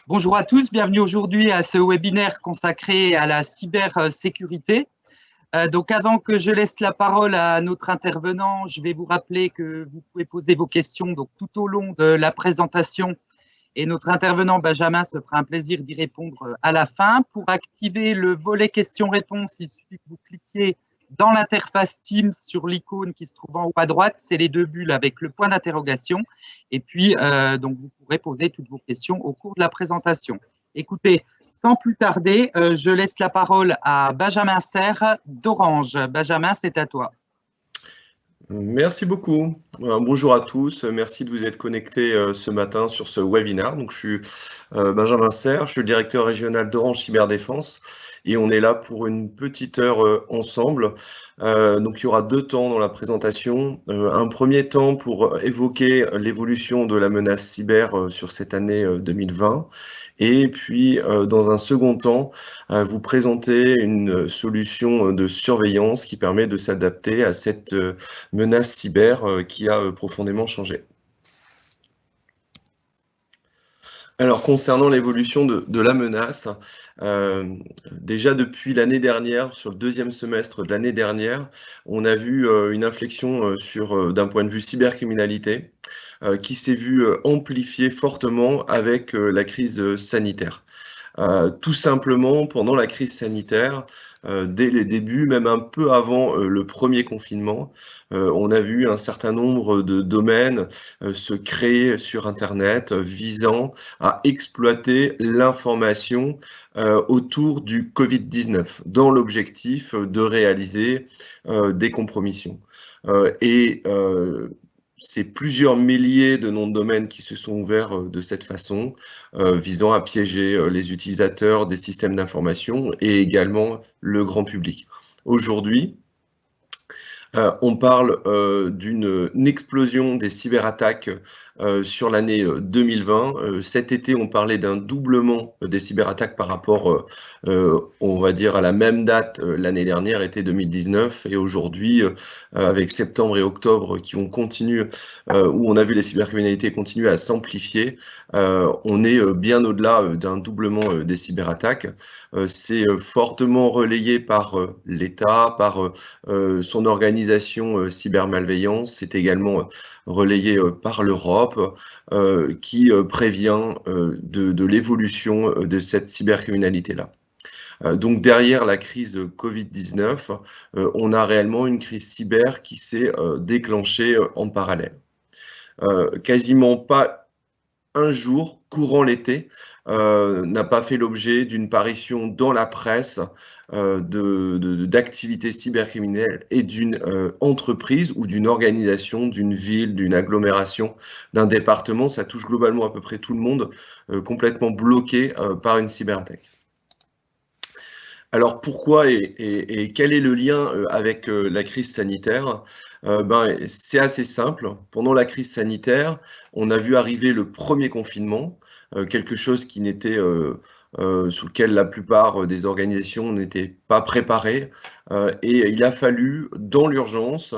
Bonjour à tous, bienvenue aujourd'hui à ce webinaire consacré à la cybersécurité. Donc avant que je laisse la parole à notre intervenant, je vais vous rappeler que vous pouvez poser vos questions donc, tout au long de la présentation et notre intervenant Benjamin se fera un plaisir d'y répondre à la fin. Pour activer le volet questions-réponses, il suffit que vous cliquiez dans l'interface Teams sur l'icône qui se trouve en haut à droite, c'est les deux bulles avec le point d'interrogation. Et puis, donc vous pourrez poser toutes vos questions au cours de la présentation. Écoutez, sans plus tarder, je laisse la parole à Benjamin Serre d'Orange. Benjamin, c'est à toi. Merci beaucoup. Bonjour à tous. Merci de vous être connectés ce matin sur ce webinaire. Donc, je suis Benjamin Serre, je suis le directeur régional d'Orange Cyberdéfense et on est là pour une petite heure ensemble. Donc, il y aura deux temps dans la présentation. Un premier temps pour évoquer l'évolution de la menace cyber sur cette année 2020. Et puis, dans un second temps, vous présenter une solution de surveillance qui permet de s'adapter à cette menace cyber qui a profondément changé. Alors, concernant l'évolution de la menace, déjà depuis l'année dernière, sur le deuxième semestre de l'année dernière, on a vu une inflexion d'un point de vue cybercriminalité qui s'est vue amplifiée fortement avec la crise sanitaire. Tout simplement, pendant la crise sanitaire, dès les débuts, même un peu avant le premier confinement, on a vu un certain nombre de domaines se créer sur Internet visant à exploiter l'information autour du Covid-19 dans l'objectif de réaliser des compromissions. C'est plusieurs milliers de noms de domaines qui se sont ouverts de cette façon, visant à piéger les utilisateurs des systèmes d'information et également le grand public. Aujourd'hui, on parle d'une explosion des cyberattaques sur l'année 2020. Cet été, on parlait d'un doublement des cyberattaques par rapport, on va dire, à la même date l'année dernière, été 2019. Et aujourd'hui, avec septembre et octobre qui vont continuer, où on a vu les cybercriminalités continuer à s'amplifier, on est bien au-delà d'un doublement des cyberattaques. C'est fortement relayé par l'État, par son organisation cybermalveillance. C'est également relayé par l'Europe qui prévient de l'évolution de cette cybercriminalité-là. Donc derrière la crise Covid-19, on a réellement une crise cyber qui s'est déclenchée en parallèle. Quasiment pas un jour courant l'été n'a pas fait l'objet d'une parution dans la presse d'activités cybercriminelles et d'une entreprise ou d'une organisation, d'une ville, d'une agglomération, d'un département. Ça touche globalement à peu près tout le monde, complètement bloqué par une cyberattaque. Alors pourquoi et quel est le lien avec la crise sanitaire? C'est assez simple. Pendant la crise sanitaire, on a vu arriver le premier confinement, quelque chose qui n'était sous lequel la plupart des organisations n'étaient pas préparées. Et il a fallu, dans l'urgence,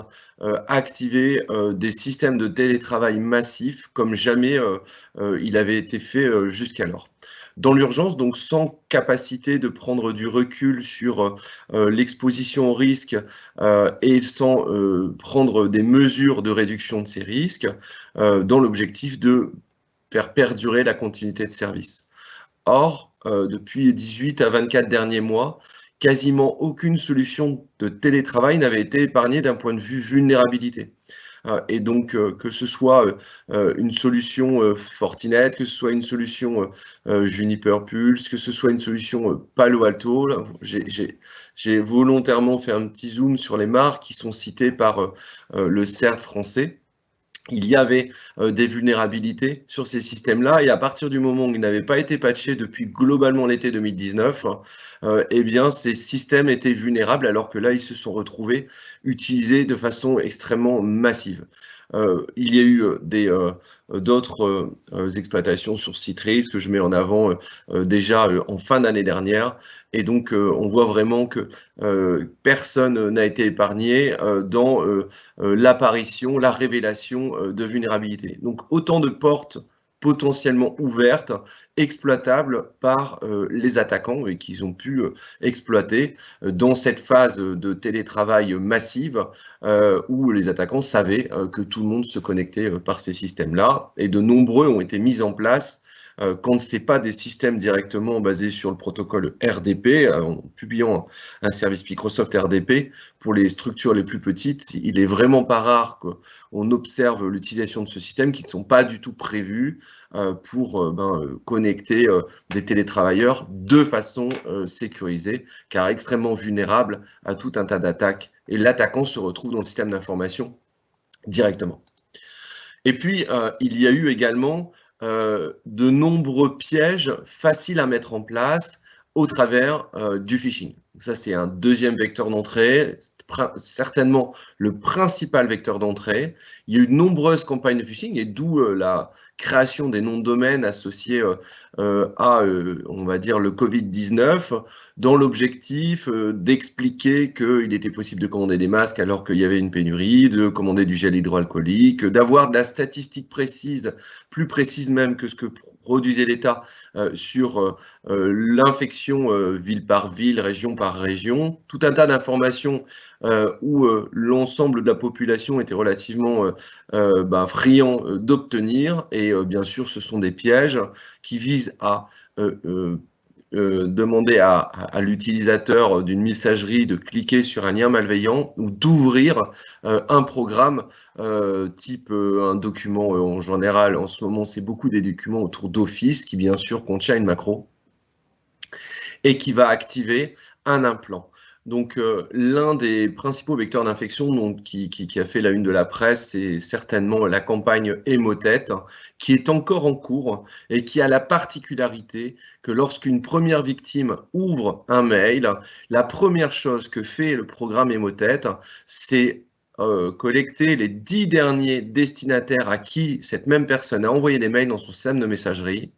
activer des systèmes de télétravail massifs comme jamais il avait été fait jusqu'alors. Dans l'urgence, donc sans capacité de prendre du recul sur l'exposition au risque et sans prendre des mesures de réduction de ces risques, dans l'objectif de faire perdurer la continuité de service. Or, depuis 18 à 24 derniers mois, quasiment aucune solution de télétravail n'avait été épargnée d'un point de vue vulnérabilité. Et donc, que ce soit une solution Fortinet, que ce soit une solution Juniper Pulse, que ce soit une solution Palo Alto, j'ai volontairement fait un petit zoom sur les marques qui sont citées par le CERT français. Il y avait des vulnérabilités sur ces systèmes-là, et à partir du moment où ils n'avaient pas été patchés depuis globalement l'été 2019, eh bien ces systèmes étaient vulnérables, alors que là, ils se sont retrouvés utilisés de façon extrêmement massive. Il y a eu d'autres exploitations sur Citrix que je mets en avant déjà en fin d'année dernière, et donc on voit vraiment que personne n'a été épargné dans l'apparition, la révélation de vulnérabilités. Donc autant de portes potentiellement ouvertes, exploitables par les attaquants et qu'ils ont pu exploiter dans cette phase de télétravail massive où les attaquants savaient que tout le monde se connectait par ces systèmes-là, et de nombreux ont été mis en place quand ce n'est pas des systèmes directement basés sur le protocole RDP, en publiant un service Microsoft RDP, pour les structures les plus petites, il n'est vraiment pas rare qu'on observe l'utilisation de ce système qui ne sont pas du tout prévus pour connecter des télétravailleurs de façon sécurisée, car extrêmement vulnérables à tout un tas d'attaques. Et l'attaquant se retrouve dans le système d'information directement. Et puis, il y a eu également de nombreux pièges faciles à mettre en place au travers du phishing. Ça, c'est un deuxième vecteur d'entrée, certainement le principal vecteur d'entrée. Il y a eu de nombreuses campagnes de phishing et d'où la création des noms de domaine associés à, on va dire, le Covid-19, dans l'objectif d'expliquer qu'il était possible de commander des masques alors qu'il y avait une pénurie, de commander du gel hydroalcoolique, d'avoir de la statistique précise, plus précise même que ce que produisait l'État sur l'infection ville par ville, région par région, tout un tas d'informations où l'ensemble de la population était relativement friand d'obtenir. Et bien sûr, ce sont des pièges qui visent à demander à l'utilisateur d'une messagerie de cliquer sur un lien malveillant ou d'ouvrir un programme type un document en général. En ce moment, c'est beaucoup des documents autour d'Office qui, bien sûr, contient une macro et qui va activer un implant. Donc, l'un des principaux vecteurs d'infection qui a fait la une de la presse, c'est certainement la campagne Emotet, qui est encore en cours et qui a la particularité que lorsqu'une première victime ouvre un mail, la première chose que fait le programme Emotet, c'est collecter les 10 derniers destinataires à qui cette même personne a envoyé des mails dans son système de messagerie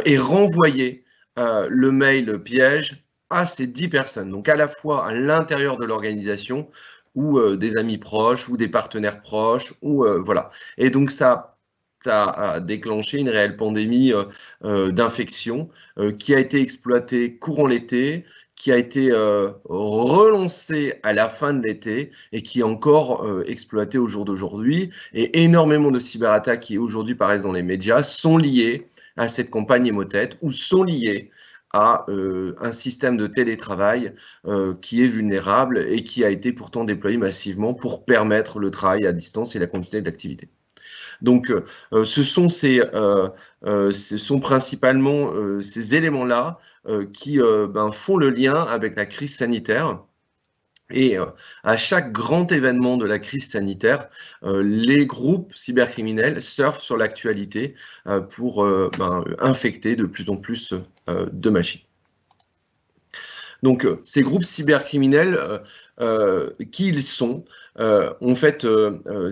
et renvoyer le mail piège à ces 10 personnes, donc à la fois à l'intérieur de l'organisation ou des amis proches ou des partenaires proches, ou voilà. Et donc ça a déclenché une réelle pandémie d'infection qui a été exploitée courant l'été, qui a été relancée à la fin de l'été et qui est encore exploitée au jour d'aujourd'hui. Et énormément de cyberattaques qui aujourd'hui paraissent dans les médias sont liées à cette campagne Emotet ou sont liées à un système de télétravail qui est vulnérable et qui a été pourtant déployé massivement pour permettre le travail à distance et la continuité de l'activité. Donc, ce sont principalement ces éléments-là qui font le lien avec la crise sanitaire. Et à chaque grand événement de la crise sanitaire, les groupes cybercriminels surfent sur l'actualité pour infecter de plus en plus de machines. Donc, ces groupes cybercriminels, qui ils sont? En fait,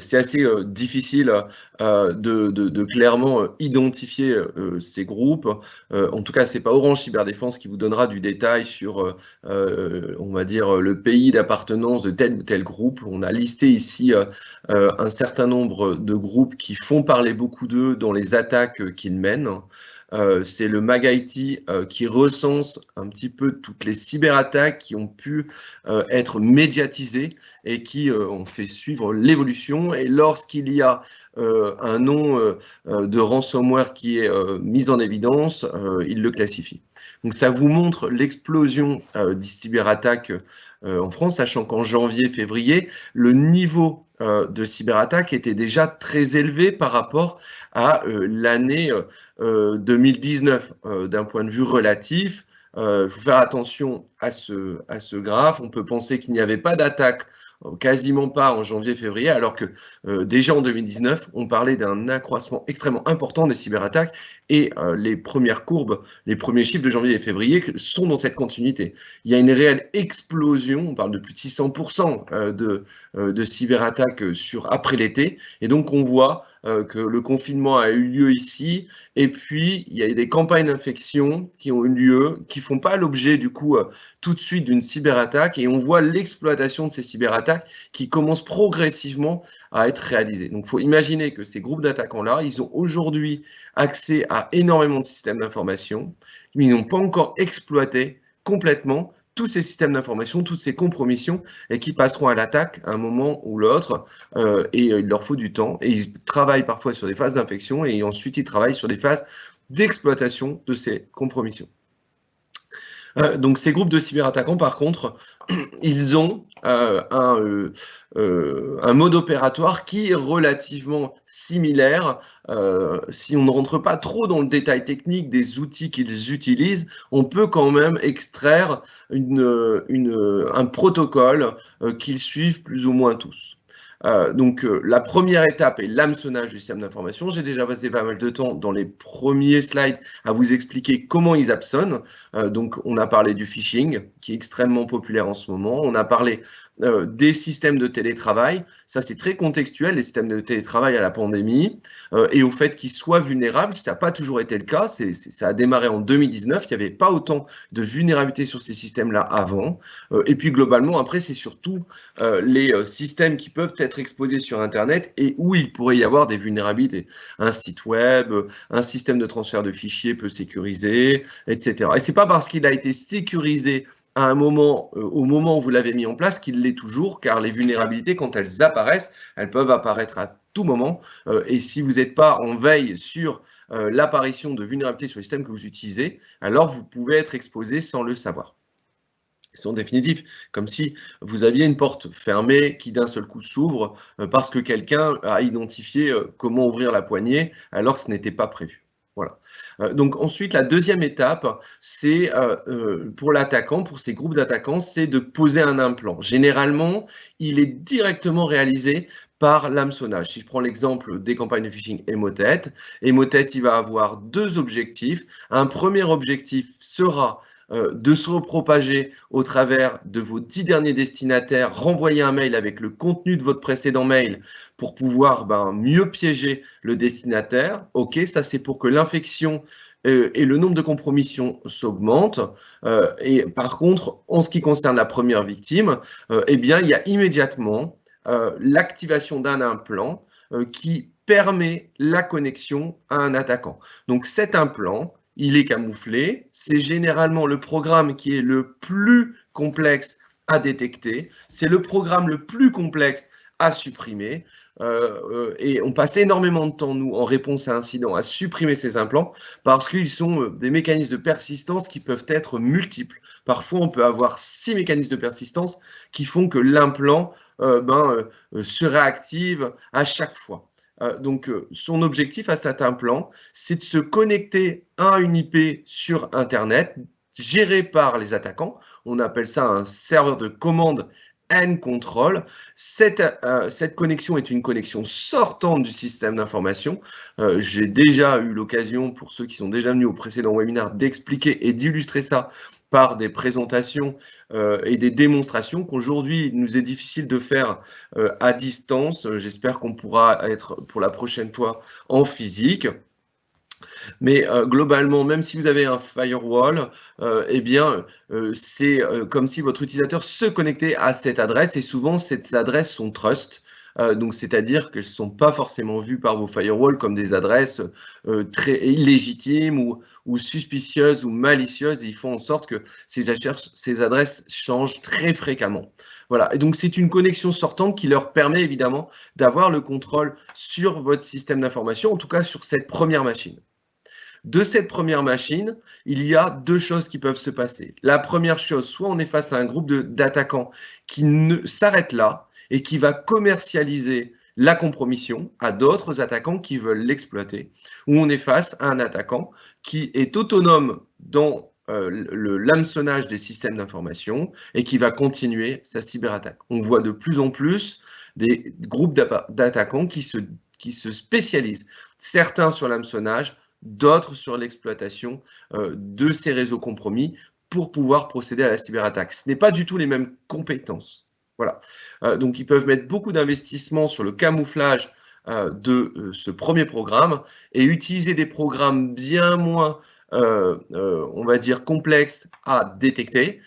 c'est assez difficile de clairement identifier ces groupes. En tout cas, ce n'est pas Orange Cyberdéfense qui vous donnera du détail sur, on va dire, le pays d'appartenance de tel ou tel groupe. On a listé ici un certain nombre de groupes qui font parler beaucoup d'eux dans les attaques qu'ils mènent. C'est le MagIT qui recense un petit peu toutes les cyberattaques qui ont pu être médiatisées et qui ont fait suivre l'évolution. Et lorsqu'il y a un nom de ransomware qui est mis en évidence, il le classifie. Donc ça vous montre l'explosion des cyberattaques en France, sachant qu'en janvier-février, le niveau de cyberattaque était déjà très élevé par rapport à l'année 2019. D'un point de vue relatif, il faut faire attention à ce graphe. On peut penser qu'il n'y avait pas d'attaque, quasiment pas en janvier-février, alors que déjà en 2019, on parlait d'un accroissement extrêmement important des cyberattaques et les premières courbes, les premiers chiffres de janvier et février sont dans cette continuité. Il y a une réelle explosion, on parle de plus de 600% de cyberattaques après l'été, et donc on voit que le confinement a eu lieu ici, et puis il y a des campagnes d'infection qui ont eu lieu, qui ne font pas l'objet du coup tout de suite d'une cyberattaque, et on voit l'exploitation de ces cyberattaques qui commencent progressivement à être réalisées. Donc il faut imaginer que ces groupes d'attaquants-là, ils ont aujourd'hui accès à énormément de systèmes d'information, mais ils n'ont pas encore exploité complètement tous ces systèmes d'information, toutes ces compromissions, et qui passeront à l'attaque à un moment ou l'autre, et il leur faut du temps, et ils travaillent parfois sur des phases d'infection, et ensuite ils travaillent sur des phases d'exploitation de ces compromissions. Donc ces groupes de cyberattaquants, par contre, ils ont un mode opératoire qui est relativement similaire. Si on ne rentre pas trop dans le détail technique des outils qu'ils utilisent, on peut quand même extraire un protocole qu'ils suivent plus ou moins tous. Donc la première étape est l'hameçonnage du système d'information. J'ai déjà passé pas mal de temps dans les premiers slides à vous expliquer comment ils hameçonnent. Donc on a parlé du phishing, qui est extrêmement populaire en ce moment. On a parlé des systèmes de télétravail. Ça, c'est très contextuel, les systèmes de télétravail à la pandémie, et au fait qu'ils soient vulnérables. Ça n'a pas toujours été le cas. Ça a démarré en 2019. Il n'y avait pas autant de vulnérabilité sur ces systèmes-là avant. Et puis, globalement, après, c'est surtout les systèmes qui peuvent être exposés sur Internet et où il pourrait y avoir des vulnérabilités. Un site web, un système de transfert de fichiers peu sécurisé, etc. Et ce n'est pas parce qu'il a été sécurisé à un moment, au moment où vous l'avez mis en place, qu'il l'est toujours, car les vulnérabilités, quand elles apparaissent, elles peuvent apparaître à tout moment. Et si vous n'êtes pas en veille sur l'apparition de vulnérabilités sur le système que vous utilisez, alors vous pouvez être exposé sans le savoir. C'est en définitive comme si vous aviez une porte fermée qui d'un seul coup s'ouvre parce que quelqu'un a identifié comment ouvrir la poignée alors que ce n'était pas prévu. Voilà. Donc ensuite, la deuxième étape, c'est pour l'attaquant, pour ces groupes d'attaquants, c'est de poser un implant. Généralement, il est directement réalisé par l'hameçonnage. Si je prends l'exemple des campagnes de phishing Emotet, Emotet, il va avoir deux objectifs. Un premier objectif sera de se repropager au travers de vos 10 derniers destinataires, renvoyer un mail avec le contenu de votre précédent mail pour pouvoir mieux piéger le destinataire. OK, ça c'est pour que l'infection et le nombre de compromissions s'augmente. Et par contre, en ce qui concerne la première victime, eh bien, il y a immédiatement l'activation d'un implant qui permet la connexion à un attaquant. Donc cet implant, il est camouflé. C'est généralement le programme qui est le plus complexe à détecter. C'est le programme le plus complexe à supprimer. Et on passe énormément de temps, nous, en réponse à incident, à supprimer ces implants parce qu'ils sont des mécanismes de persistance qui peuvent être multiples. Parfois, on peut avoir 6 mécanismes de persistance qui font que l'implant se réactive à chaque fois. Donc, son objectif à cet implant, c'est de se connecter à une IP sur Internet gérée par les attaquants. On appelle ça un serveur de commande and control. Cette connexion est une connexion sortante du système d'information. J'ai déjà eu l'occasion, pour ceux qui sont déjà venus au précédent webinaire, d'expliquer et d'illustrer ça par des présentations et des démonstrations qu'aujourd'hui, il nous est difficile de faire à distance. J'espère qu'on pourra être pour la prochaine fois en physique. Mais globalement, même si vous avez un firewall, eh bien, c'est comme si votre utilisateur se connectait à cette adresse et souvent, ces adresses sont trust. Donc, c'est-à-dire qu'elles ne sont pas forcément vues par vos firewalls comme des adresses très illégitimes ou suspicieuses ou malicieuses. Et ils font en sorte que ces adresses changent très fréquemment. Voilà. Et donc, c'est une connexion sortante qui leur permet évidemment d'avoir le contrôle sur votre système d'information, en tout cas sur cette première machine. De cette première machine, il y a deux choses qui peuvent se passer. La première chose, soit on est face à un groupe d'attaquants qui s'arrête là et qui va commercialiser la compromission à d'autres attaquants qui veulent l'exploiter, ou on est face à un attaquant qui est autonome dans l'hameçonnage des systèmes d'information et qui va continuer sa cyberattaque. On voit de plus en plus des groupes d'attaquants qui se spécialisent, certains sur l'hameçonnage, d'autres sur l'exploitation de ces réseaux compromis pour pouvoir procéder à la cyberattaque. Ce n'est pas du tout les mêmes compétences. Voilà. Donc, ils peuvent mettre beaucoup d'investissements sur le camouflage de ce premier programme et utiliser des programmes bien moins, on va dire, complexes à détecter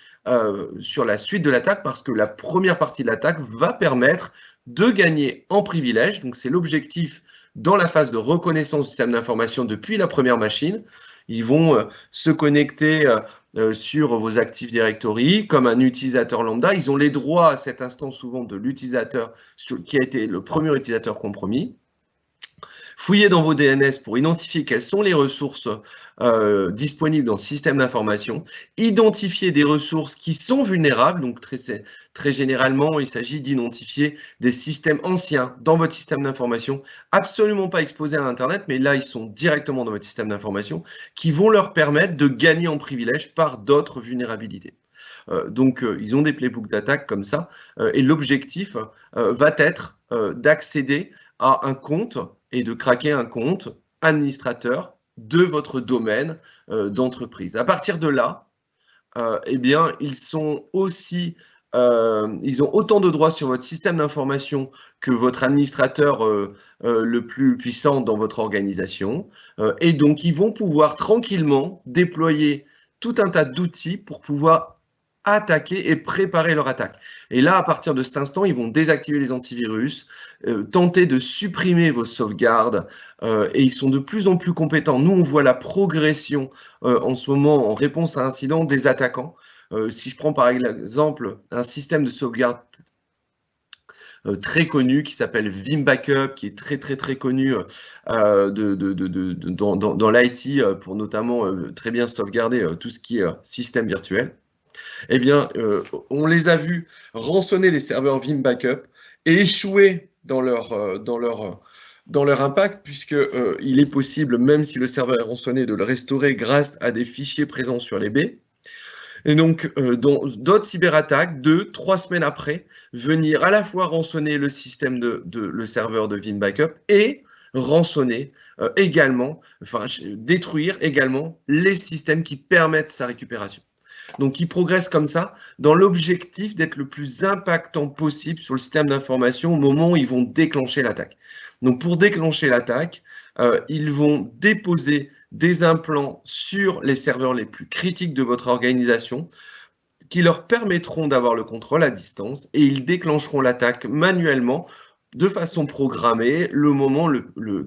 sur la suite de l'attaque, parce que la première partie de l'attaque va permettre de gagner en privilège. Donc c'est l'objectif dans la phase de reconnaissance du système d'information depuis la première machine. Ils vont se connecter sur vos Active Directory comme un utilisateur lambda. Ils ont les droits à cet instant souvent de l'utilisateur qui a été le premier utilisateur compromis. Fouillez dans vos DNS pour identifier quelles sont les ressources disponibles dans le système d'information. Identifier des ressources qui sont vulnérables. Donc, très généralement, il s'agit d'identifier des systèmes anciens dans votre système d'information, absolument pas exposés à Internet, mais là, ils sont directement dans votre système d'information, qui vont leur permettre de gagner en privilège par d'autres vulnérabilités. Donc, ils ont des playbooks d'attaque comme ça. Et l'objectif va être d'accéder à un compte et de craquer un compte administrateur de votre domaine d'entreprise. À partir de là, eh bien, ils ont autant de droits sur votre système d'information que votre administrateur le plus puissant dans votre organisation. Et donc, ils vont pouvoir tranquillement déployer tout un tas d'outils pour pouvoir attaquer et préparer leur attaque. Et là, à partir de cet instant, ils vont désactiver les antivirus, tenter de supprimer vos sauvegardes, et ils sont de plus en plus compétents. Nous, on voit la progression en ce moment en réponse à incident des attaquants. Si je prends par exemple un système de sauvegarde très connu qui s'appelle Vim Backup, qui est très connu dans l'IT pour notamment très bien sauvegarder tout ce qui est système virtuel. Eh bien, on les a vus rançonner les serveurs Vim Backup et échouer dans leur impact, puisqu'il est possible, même si le serveur est rançonné, de le restaurer grâce à des fichiers présents sur les baies. Et donc, dans d'autres cyberattaques, 2-3 semaines après, venir à la fois rançonner le système le serveur de Vim Backup et rançonner également, enfin détruire également les systèmes qui permettent sa récupération. Donc, ils progressent comme ça dans l'objectif d'être le plus impactant possible sur le système d'information au moment où ils vont déclencher l'attaque. Donc, pour déclencher l'attaque, ils vont déposer des implants sur les serveurs les plus critiques de votre organisation qui leur permettront d'avoir le contrôle à distance et ils déclencheront l'attaque manuellement de façon programmée, le moment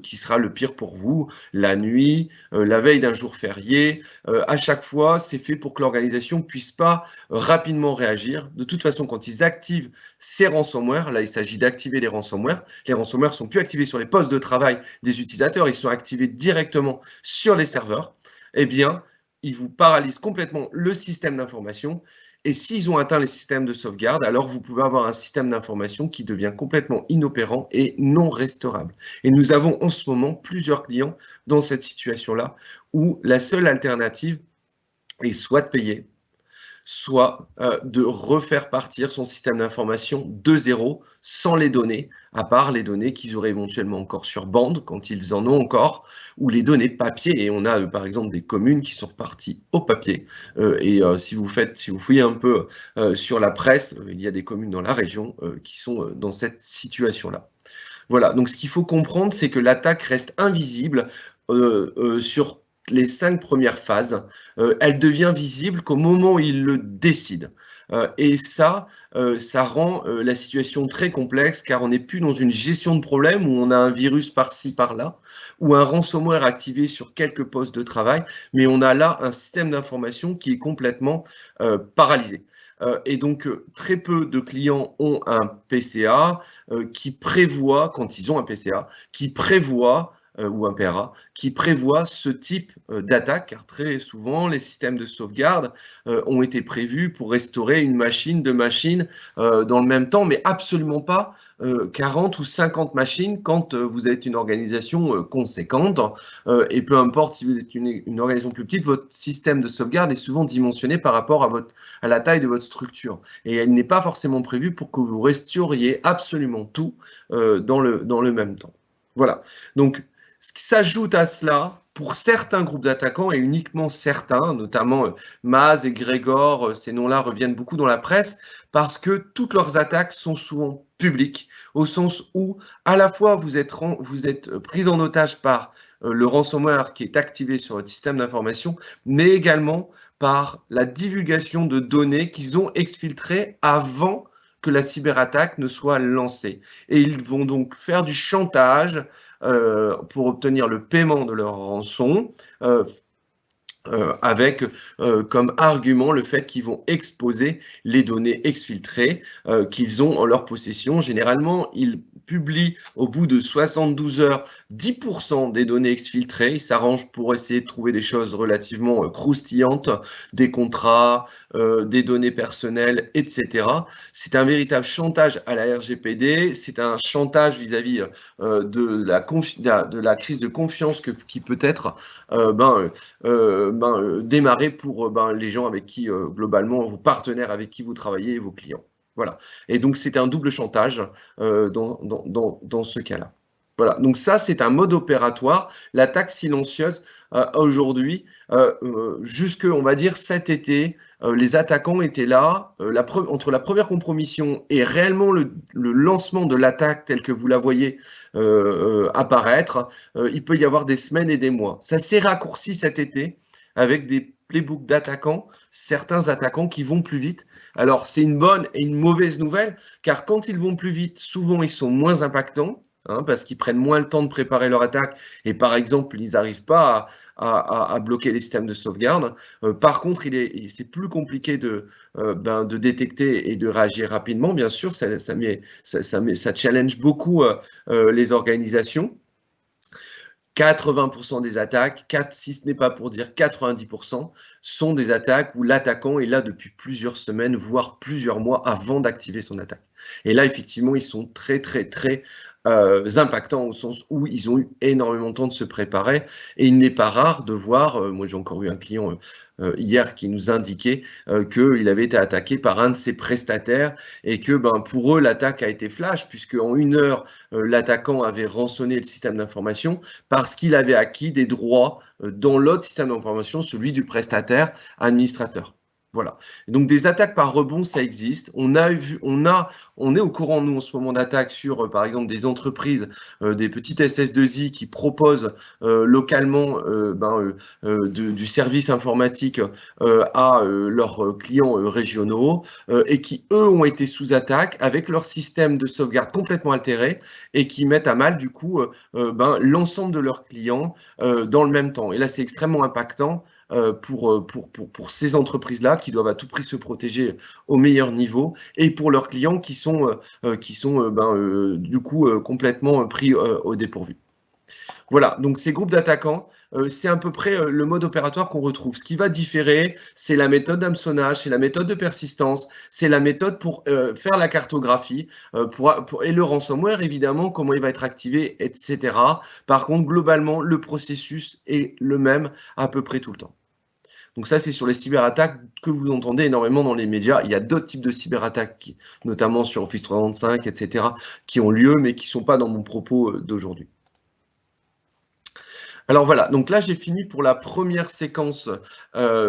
qui sera le pire pour vous, la nuit, la veille d'un jour férié. À chaque fois, c'est fait pour que l'organisation ne puisse pas rapidement réagir. De toute façon, quand ils activent ces ransomware, là, il s'agit d'activer les ransomware. Les ransomware ne sont plus activés sur les postes de travail des utilisateurs, ils sont activés directement sur les serveurs. Eh bien, ils vous paralysent complètement le système d'information. Et s'ils ont atteint les systèmes de sauvegarde, alors vous pouvez avoir un système d'information qui devient complètement inopérant et non restaurable. Et nous avons en ce moment plusieurs clients dans cette situation-là où la seule alternative est soit de payer, soit de refaire partir son système d'information de zéro sans les données, à part les données qu'ils auraient éventuellement encore sur bande, quand ils en ont encore, ou les données papier. Et on a par exemple des communes qui sont reparties au papier. Si vous fouillez un peu sur la presse, il y a des communes dans la région qui sont dans cette situation-là. Voilà, donc ce qu'il faut comprendre, c'est que l'attaque reste invisible sur les 5 premières phases, elle devient visible qu'au moment où il le décide. Et ça rend la situation très complexe car on n'est plus dans une gestion de problème où on a un virus par-ci, par-là, ou un ransomware activé sur quelques postes de travail, mais on a là un système d'information qui est complètement paralysé. Et donc, très peu de clients ont un PCA qui prévoit, quand ils ont un PCA, qui prévoit ou un PRA, qui prévoit ce type d'attaque, car très souvent, les systèmes de sauvegarde ont été prévus pour restaurer une machine, 2 machines dans le même temps, mais absolument pas 40 ou 50 machines quand vous êtes une organisation conséquente. Et peu importe si vous êtes une organisation plus petite, votre système de sauvegarde est souvent dimensionné par rapport à la taille de votre structure. Et elle n'est pas forcément prévue pour que vous restauriez absolument tout dans le même temps. Voilà. Donc, ce qui s'ajoute à cela, pour certains groupes d'attaquants et uniquement certains, notamment Maz et Grégor, ces noms-là reviennent beaucoup dans la presse parce que toutes leurs attaques sont souvent publiques, au sens où à la fois vous êtes pris en otage par le ransomware qui est activé sur votre système d'information, mais également par la divulgation de données qu'ils ont exfiltrées avant que la cyberattaque ne soit lancée. Et ils vont donc faire du chantage pour obtenir le paiement de leur rançon, avec comme argument le fait qu'ils vont exposer les données exfiltrées qu'ils ont en leur possession. Généralement, ils publient au bout de 72 heures 10% des données exfiltrées. Ils s'arrangent pour essayer de trouver des choses relativement croustillantes, des contrats, des données personnelles, etc. C'est un véritable chantage à la RGPD, c'est un chantage vis-à-vis de la crise de confiance qui peut être démarrer pour les gens avec qui, globalement, vos partenaires avec qui vous travaillez et vos clients. Voilà. Et donc, c'est un double chantage dans ce cas-là. Voilà. Donc, ça, c'est un mode opératoire. L'attaque silencieuse, aujourd'hui, jusque, on va dire, cet été, les attaquants étaient là. Entre la première compromission et réellement le lancement de l'attaque telle que vous la voyez apparaître, il peut y avoir des semaines et des mois. Ça s'est raccourci cet été avec des playbooks d'attaquants, certains attaquants qui vont plus vite. Alors, c'est une bonne et une mauvaise nouvelle, car quand ils vont plus vite, souvent, ils sont moins impactants, parce qu'ils prennent moins le temps de préparer leur attaque et, par exemple, ils n'arrivent pas à bloquer les systèmes de sauvegarde. Par contre, c'est plus compliqué de détecter et de réagir rapidement. Bien sûr, ça challenge beaucoup les organisations. 80% des attaques, si ce n'est pas pour dire 90%, sont des attaques où l'attaquant est là depuis plusieurs semaines, voire plusieurs mois avant d'activer son attaque. Et là, effectivement, ils sont très, très, très impactants au sens où ils ont eu énormément de temps de se préparer. Et il n'est pas rare de voir, moi j'ai encore eu un client hier qui nous indiquait qu'il avait été attaqué par un de ses prestataires et que pour eux, l'attaque a été flash, puisque en 1 heure, l'attaquant avait rançonné le système d'information parce qu'il avait acquis des droits dans l'autre système d'information, celui du prestataire administrateur. Voilà. Donc des attaques par rebond, ça existe. On est au courant, nous, en ce moment, d'attaques sur, par exemple, des entreprises, des petites SS2I qui proposent localement du service informatique à leurs clients régionaux et qui, eux, ont été sous attaque avec leur système de sauvegarde complètement altéré et qui mettent à mal, du coup, l'ensemble de leurs clients dans le même temps. Et là, c'est extrêmement impactant pour ces entreprises-là qui doivent à tout prix se protéger au meilleur niveau et pour leurs clients qui sont du coup complètement pris au dépourvu. Voilà, donc ces groupes d'attaquants, c'est à peu près le mode opératoire qu'on retrouve. Ce qui va différer, c'est la méthode d'hameçonnage, c'est la méthode de persistance, c'est la méthode pour faire la cartographie et le ransomware, évidemment, comment il va être activé, etc. Par contre, globalement, le processus est le même à peu près tout le temps. Donc ça, c'est sur les cyberattaques que vous entendez énormément dans les médias. Il y a d'autres types de cyberattaques, notamment sur Office 365, etc., qui ont lieu, mais qui ne sont pas dans mon propos d'aujourd'hui. Alors voilà, donc là j'ai fini pour la première séquence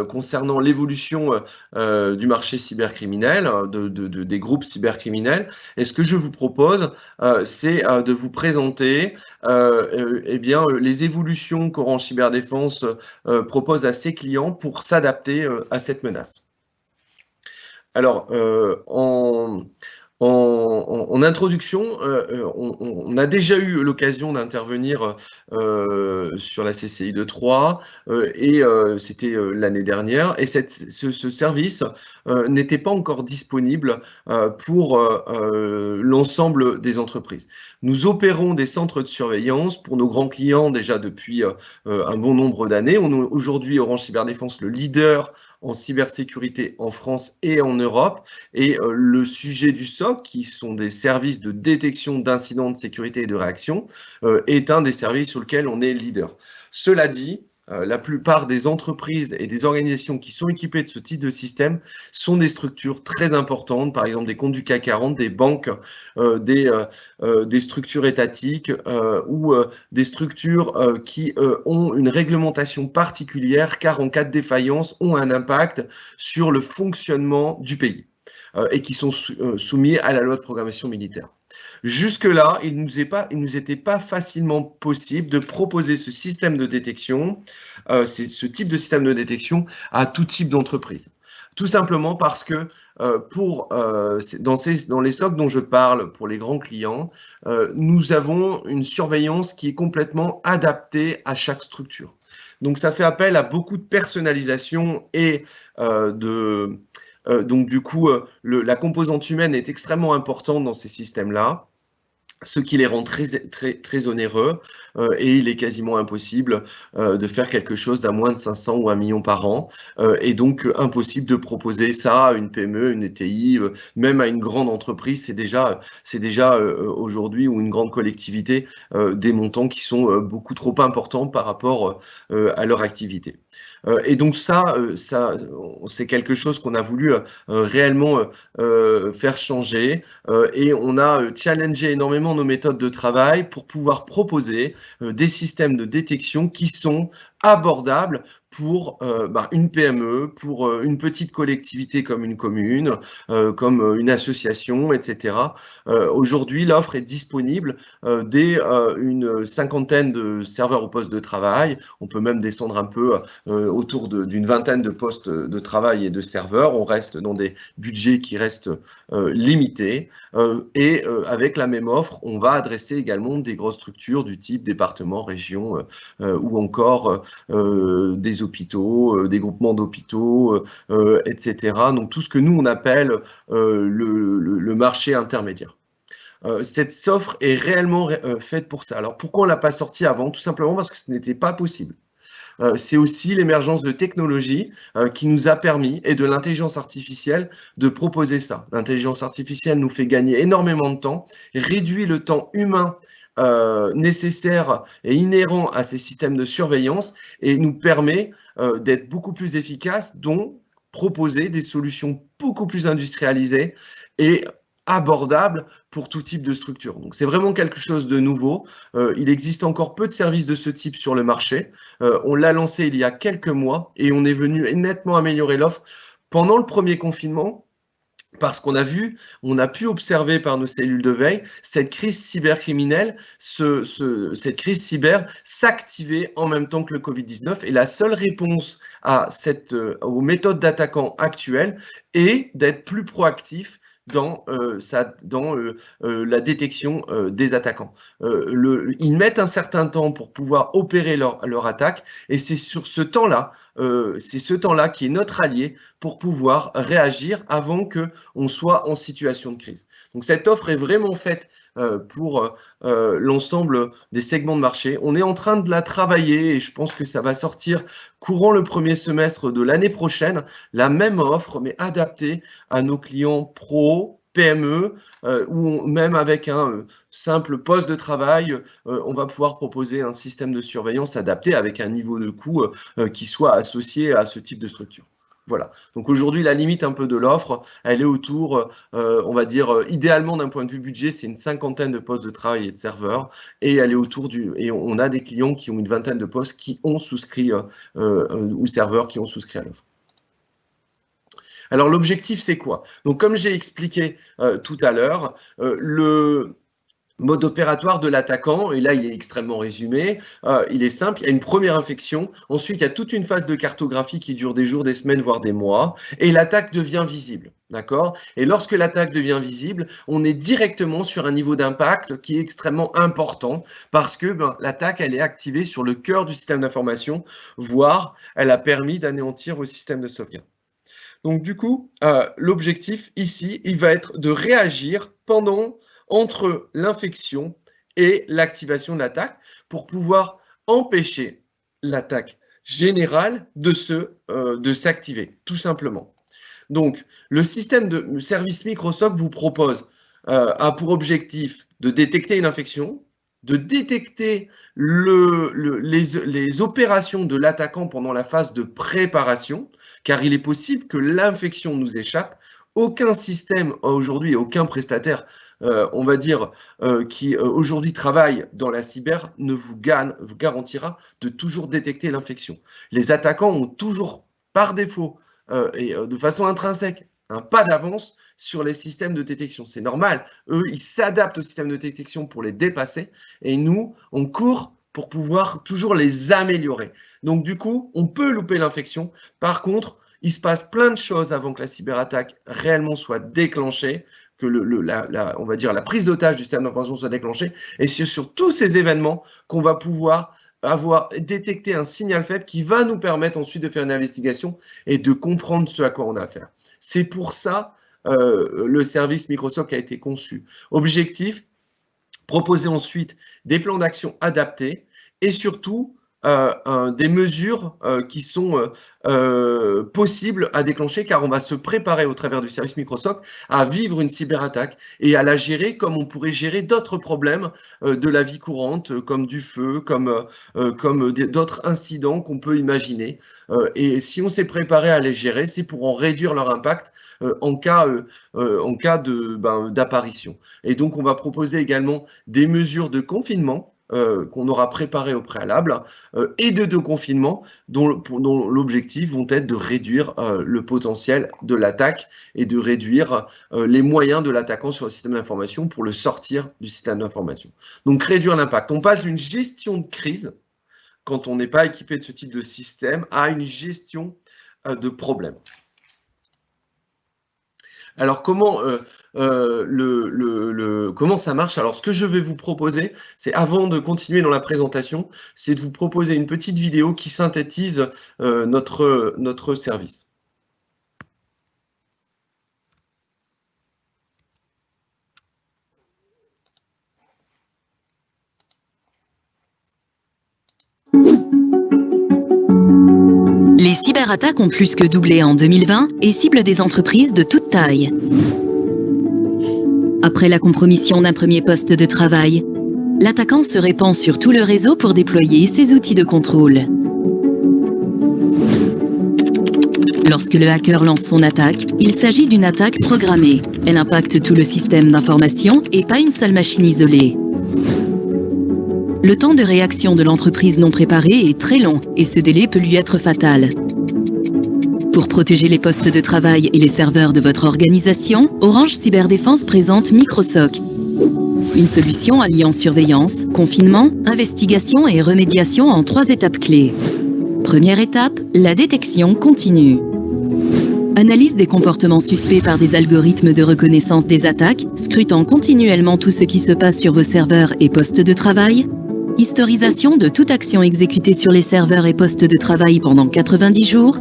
concernant l'évolution du marché cybercriminel, des groupes cybercriminels. Et ce que je vous propose, c'est de vous présenter les évolutions qu'Orange Cyberdéfense propose à ses clients pour s'adapter à cette menace. Alors, en introduction, on a déjà eu l'occasion d'intervenir sur la CCI 2.3 et c'était l'année dernière. Et ce service n'était pas encore disponible pour l'ensemble des entreprises. Nous opérons des centres de surveillance pour nos grands clients déjà depuis un bon nombre d'années. On est aujourd'hui, Orange Cyberdéfense, le leader en cybersécurité en France et en Europe. Et le sujet du SOC, qui sont des services de détection d'incidents de sécurité et de réaction, est un des services sur lesquels on est leader. Cela dit, la plupart des entreprises et des organisations qui sont équipées de ce type de système sont des structures très importantes, par exemple des comptes du CAC 40, des banques, des structures étatiques ou des structures qui ont une réglementation particulière car en cas de défaillance ont un impact sur le fonctionnement du pays et qui sont soumis à la loi de programmation militaire. Jusque-là, il ne nous était pas facilement possible de proposer ce système de détection, ce type de système de détection à tout type d'entreprise. Tout simplement parce que dans les SOC dont je parle, pour les grands clients, nous avons une surveillance qui est complètement adaptée à chaque structure. Donc ça fait appel à beaucoup de personnalisation et donc du coup, la composante humaine est extrêmement importante dans ces systèmes-là, ce qui les rend très onéreux et il est quasiment impossible de faire quelque chose à moins de 500 ou 1 million par an et donc impossible de proposer ça à une PME, une ETI, même à une grande entreprise. C'est déjà aujourd'hui, ou une grande collectivité, des montants qui sont beaucoup trop importants par rapport à leur activité. Et donc ça c'est quelque chose qu'on a voulu réellement faire changer et on a challengé énormément nos méthodes de travail pour pouvoir proposer des systèmes de détection qui sont abordables pour une PME, pour une petite collectivité comme une commune, comme une association, etc. Aujourd'hui, l'offre est disponible dès une cinquantaine de serveurs au poste de travail. On peut même descendre un peu autour d'une vingtaine de postes de travail et de serveurs. On reste dans des budgets qui restent limités. Et avec la même offre, on va adresser également des grosses structures du type département, région ou encore des hôpitaux, des groupements d'hôpitaux, etc. Donc tout ce que nous on appelle le marché intermédiaire. Cette offre est réellement faite pour ça. Alors pourquoi on ne l'a pas sortie avant? Tout simplement parce que ce n'était pas possible. C'est aussi l'émergence de technologies qui nous a permis, et de l'intelligence artificielle, de proposer ça. L'intelligence artificielle nous fait gagner énormément de temps, réduit le temps humain nécessaire et inhérent à ces systèmes de surveillance et nous permet d'être beaucoup plus efficaces, donc proposer des solutions beaucoup plus industrialisées et abordables pour tout type de structure. Donc c'est vraiment quelque chose de nouveau. Il existe encore peu de services de ce type sur le marché. On l'a lancé il y a quelques mois et on est venu nettement améliorer l'offre pendant le premier confinement. Parce qu'on a pu observer par nos cellules de veille cette crise cybercriminelle, cette crise cyber s'activer en même temps que le Covid-19. Et la seule réponse aux méthodes d'attaquants actuelles est d'être plus proactif dans la détection des attaquants. Ils mettent un certain temps pour pouvoir opérer leur attaque et c'est sur ce temps-là, qui est notre allié pour pouvoir réagir avant qu'on soit en situation de crise. Donc cette offre est vraiment faite pour l'ensemble des segments de marché. On est en train de la travailler et je pense que ça va sortir courant le premier semestre de l'année prochaine, la même offre mais adaptée à nos clients pro, PME, ou même avec un simple poste de travail, on va pouvoir proposer un système de surveillance adapté avec un niveau de coût qui soit associé à ce type de structure. Voilà. Donc aujourd'hui, la limite un peu de l'offre, elle est autour, on va dire, idéalement d'un point de vue budget, c'est une cinquantaine de postes de travail et de serveurs, et elle est autour et on a des clients qui ont une vingtaine de postes qui ont souscrit, ou serveurs qui ont souscrit à l'offre. Alors l'objectif, c'est quoi? Donc comme j'ai expliqué tout à l'heure, le mode opératoire de l'attaquant, et là il est extrêmement résumé, il est simple, il y a une première infection, ensuite il y a toute une phase de cartographie qui dure des jours, des semaines, voire des mois, et l'attaque devient visible, d'accord? Et lorsque l'attaque devient visible, on est directement sur un niveau d'impact qui est extrêmement important, parce que l'attaque, elle est activée sur le cœur du système d'information, voire elle a permis d'anéantir vos systèmes de sauvegarde. Donc du coup, l'objectif ici, il va être de réagir entre l'infection et l'activation de l'attaque pour pouvoir empêcher l'attaque générale de s'activer, tout simplement. Donc, le système de service Microsoft vous propose, a pour objectif de détecter une infection, de détecter les opérations de l'attaquant pendant la phase de préparation, car il est possible que l'infection nous échappe. Aucun système aujourd'hui, aucun prestataire, on va dire, qui aujourd'hui travaille dans la cyber ne vous garantira de toujours détecter l'infection. Les attaquants ont toujours, par défaut et de façon intrinsèque, un pas d'avance sur les systèmes de détection. C'est normal. Eux, ils s'adaptent au système de détection pour les dépasser et nous, on court pour pouvoir toujours les améliorer. Donc, du coup, on peut louper l'infection. Par contre, il se passe plein de choses avant que la cyberattaque réellement soit déclenchée, que on va dire la prise d'otage du système d'information soit déclenchée. Et c'est sur tous ces événements qu'on va pouvoir avoir détecté un signal faible qui va nous permettre ensuite de faire une investigation et de comprendre ce à quoi on a affaire. C'est pour ça le service Microsoft a été conçu. Objectif, proposer ensuite des plans d'action adaptés et surtout des mesures qui sont possibles à déclencher, car on va se préparer au travers du service Microsoft à vivre une cyberattaque et à la gérer comme on pourrait gérer d'autres problèmes de la vie courante, comme du feu, comme d'autres incidents qu'on peut imaginer. Et si on s'est préparé à les gérer, c'est pour en réduire leur impact en cas d'apparition. Et donc, on va proposer également des mesures de confinement qu'on aura préparées au préalable et de confinement dont l'objectif vont être de réduire le potentiel de l'attaque et de réduire les moyens de l'attaquant sur le système d'information pour le sortir du système d'information. Donc, réduire l'impact. On passe d'une gestion de crise, quand on n'est pas équipé de ce type de système, à une gestion de problème. Alors, comment ça marche? Alors, ce que je vais vous proposer, c'est, avant de continuer dans la présentation, c'est de vous proposer une petite vidéo qui synthétise notre service. Les cyberattaques ont plus que doublé en 2020 et ciblent des entreprises de toute taille. Après la compromission d'un premier poste de travail, l'attaquant se répand sur tout le réseau pour déployer ses outils de contrôle. Lorsque le hacker lance son attaque, il s'agit d'une attaque programmée. Elle impacte tout le système d'information et pas une seule machine isolée. Le temps de réaction de l'entreprise non préparée est très long et ce délai peut lui être fatal. Pour protéger les postes de travail et les serveurs de votre organisation, Orange Cyberdéfense présente Microsoc. Une solution alliant surveillance, confinement, investigation et remédiation en 3 étapes clés. Première étape, la détection continue. Analyse des comportements suspects par des algorithmes de reconnaissance des attaques, scrutant continuellement tout ce qui se passe sur vos serveurs et postes de travail. Historisation de toute action exécutée sur les serveurs et postes de travail pendant 90 jours.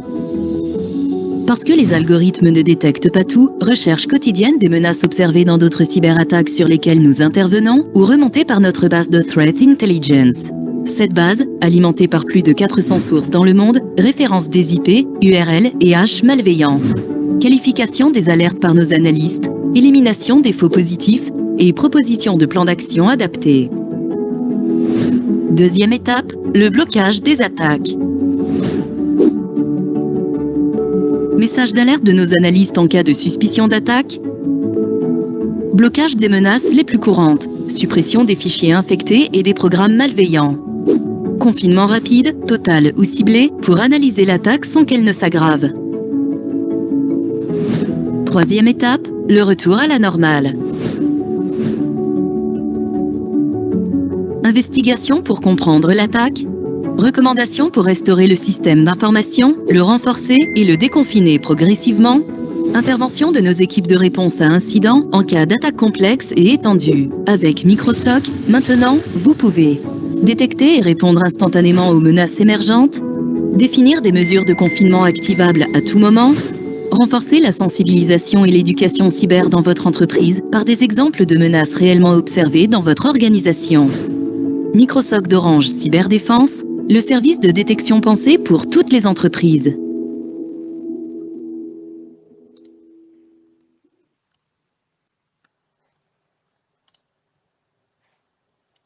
Parce que les algorithmes ne détectent pas tout, recherche quotidienne des menaces observées dans d'autres cyberattaques sur lesquelles nous intervenons ou remontées par notre base de Threat Intelligence. Cette base, alimentée par plus de 400 sources dans le monde, référence des IP, URL et hash malveillants. Qualification des alertes par nos analystes, élimination des faux positifs et proposition de plans d'action adaptés. Deuxième étape, le blocage des attaques. Message d'alerte de nos analystes en cas de suspicion d'attaque. Blocage des menaces les plus courantes. Suppression des fichiers infectés et des programmes malveillants. Confinement rapide, total ou ciblé pour analyser l'attaque sans qu'elle ne s'aggrave. Troisième étape, le retour à la normale. Investigation pour comprendre l'attaque. Recommandations pour restaurer le système d'information, le renforcer et le déconfiner progressivement. Intervention de nos équipes de réponse à incidents en cas d'attaque complexe et étendue. Avec Microsoc, maintenant, vous pouvez détecter et répondre instantanément aux menaces émergentes, définir des mesures de confinement activables à tout moment, renforcer la sensibilisation et l'éducation cyber dans votre entreprise par des exemples de menaces réellement observées dans votre organisation. Microsoc d'Orange Cyberdéfense, le service de détection pensé pour toutes les entreprises.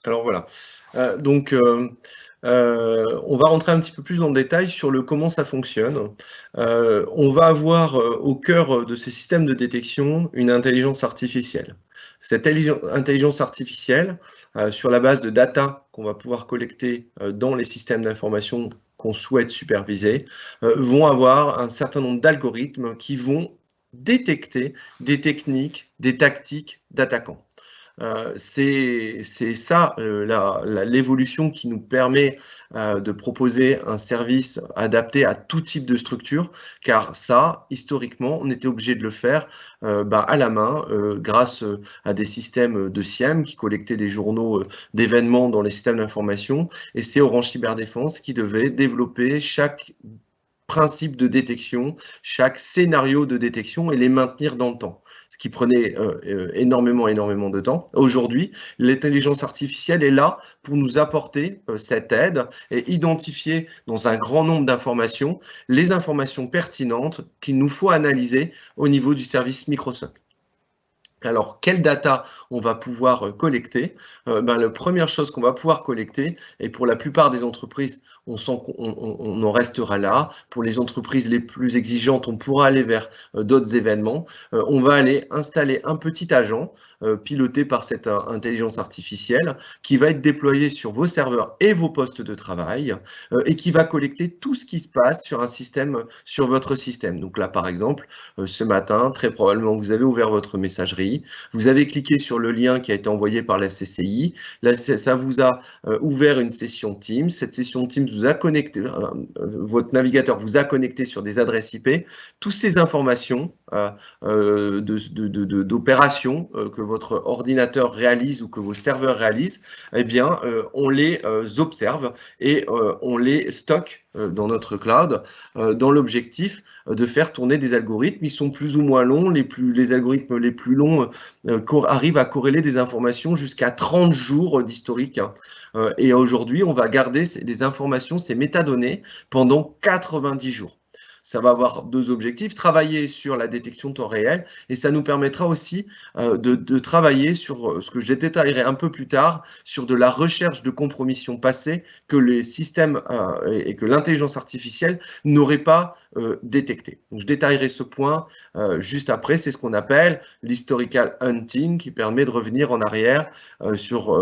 Alors voilà. On va rentrer un petit peu plus dans le détail sur comment ça fonctionne. On va avoir au cœur de ces systèmes de détection une intelligence artificielle. Cette intelligence artificielle, sur la base de data qu'on va pouvoir collecter dans les systèmes d'information qu'on souhaite superviser, vont avoir un certain nombre d'algorithmes qui vont détecter des techniques, des tactiques d'attaquants. C'est ça l'évolution qui nous permet de proposer un service adapté à tout type de structure, car ça, historiquement, on était obligé de le faire à la main, grâce à des systèmes de SIEM qui collectaient des journaux d'événements dans les systèmes d'information, et c'est Orange Cyberdéfense qui devait développer chaque principe de détection, chaque scénario de détection et les maintenir dans le temps, ce qui prenait énormément de temps. Aujourd'hui, l'intelligence artificielle est là pour nous apporter cette aide et identifier dans un grand nombre d'informations les informations pertinentes qu'il nous faut analyser au niveau du service Microsoft. Alors, quelle data on va pouvoir collecter? La première chose qu'on va pouvoir collecter, et pour la plupart des entreprises, on en restera là. Pour les entreprises les plus exigeantes, on pourra aller vers d'autres événements. On va aller installer un petit agent piloté par cette intelligence artificielle qui va être déployé sur vos serveurs et vos postes de travail et qui va collecter tout ce qui se passe sur un système, sur votre système. Donc là, par exemple, ce matin, très probablement, vous avez ouvert votre messagerie. Vous avez cliqué sur le lien qui a été envoyé par la CCI. Là, ça vous a ouvert une session Teams. Cette session Teams vous a connecté, votre navigateur vous a connecté sur des adresses IP. Toutes ces informations d'opérations que votre ordinateur réalise ou que vos serveurs réalisent, eh bien, on les observe et on les stocke dans notre cloud, dans l'objectif de faire tourner des algorithmes. Ils sont plus ou moins longs. Les algorithmes les plus longs arrivent à corréler des informations jusqu'à 30 jours d'historique. Et aujourd'hui, on va garder les informations, ces métadonnées, pendant 90 jours. Ça va avoir deux objectifs, travailler sur la détection de temps réel, et ça nous permettra aussi de travailler sur ce que je détaillerai un peu plus tard, sur de la recherche de compromissions passées que les systèmes et que l'intelligence artificielle n'auraient pas détecté. Donc, je détaillerai ce point juste après. C'est ce qu'on appelle l'historical hunting, qui permet de revenir en arrière sur